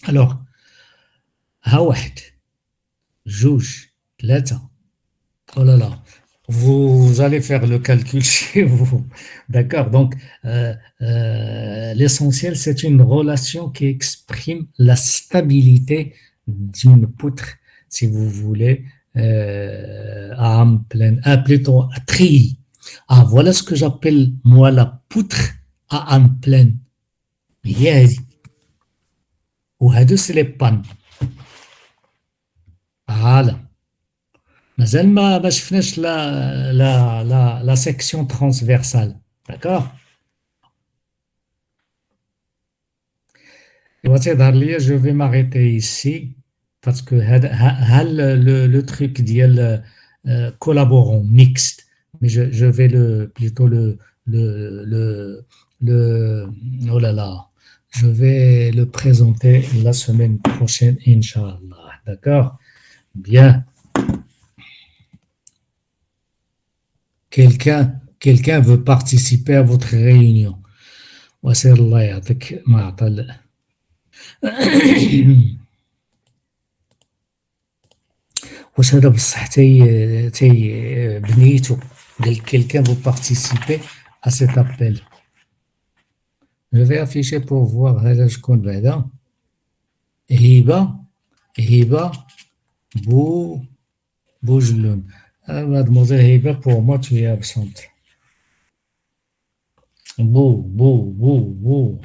Alors, ها واحد جوج ثلاثة. Oh là là, vous allez faire le calcul chez vous. D'accord? Donc, l'essentiel, c'est une relation qui exprime la stabilité d'une poutre, si vous voulez, à âme pleine, plutôt à treillis. Ah, voilà ce que j'appelle, moi, la poutre à âme pleine. هي هذه. وهادو c'est les pannes. Voilà. مازال ما شفناش la section transversale. D'accord? Je vais m'arrêter ici parce que le truc ديال collaborant mixte, mais je vais plutôt le oh là là, je vais le présenter la semaine prochaine, Inch'Allah. D'accord? Bien. Quelqu'un veut participer à votre réunion. وسير الله يعطيك ما عطى. واش هذا بصح تي بنيتو قال quelqu'un veut participer à cet appel. Je vais afficher pour voir هذا شكون بعدا. هبة Bou, Boujloun. Ah, mademoiselle Hiba, pour moi, tu es absente. Bou.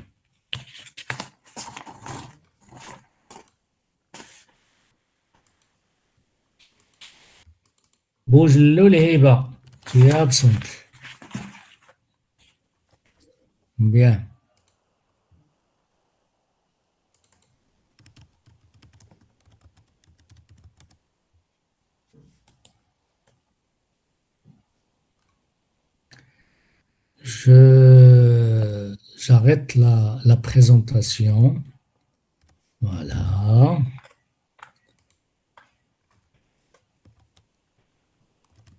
Boujloul Hiba, tu es absente. Bien. J'arrête la présentation. Voilà.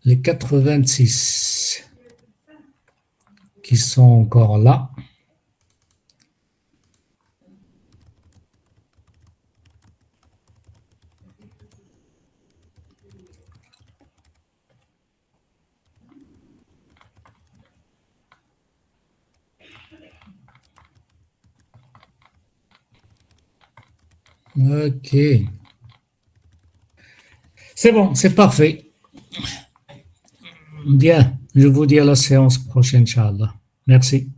Les 86 qui sont encore là. Ok. C'est bon, c'est parfait. Bien, je vous dis à la séance prochaine, Inch'Allah. Merci.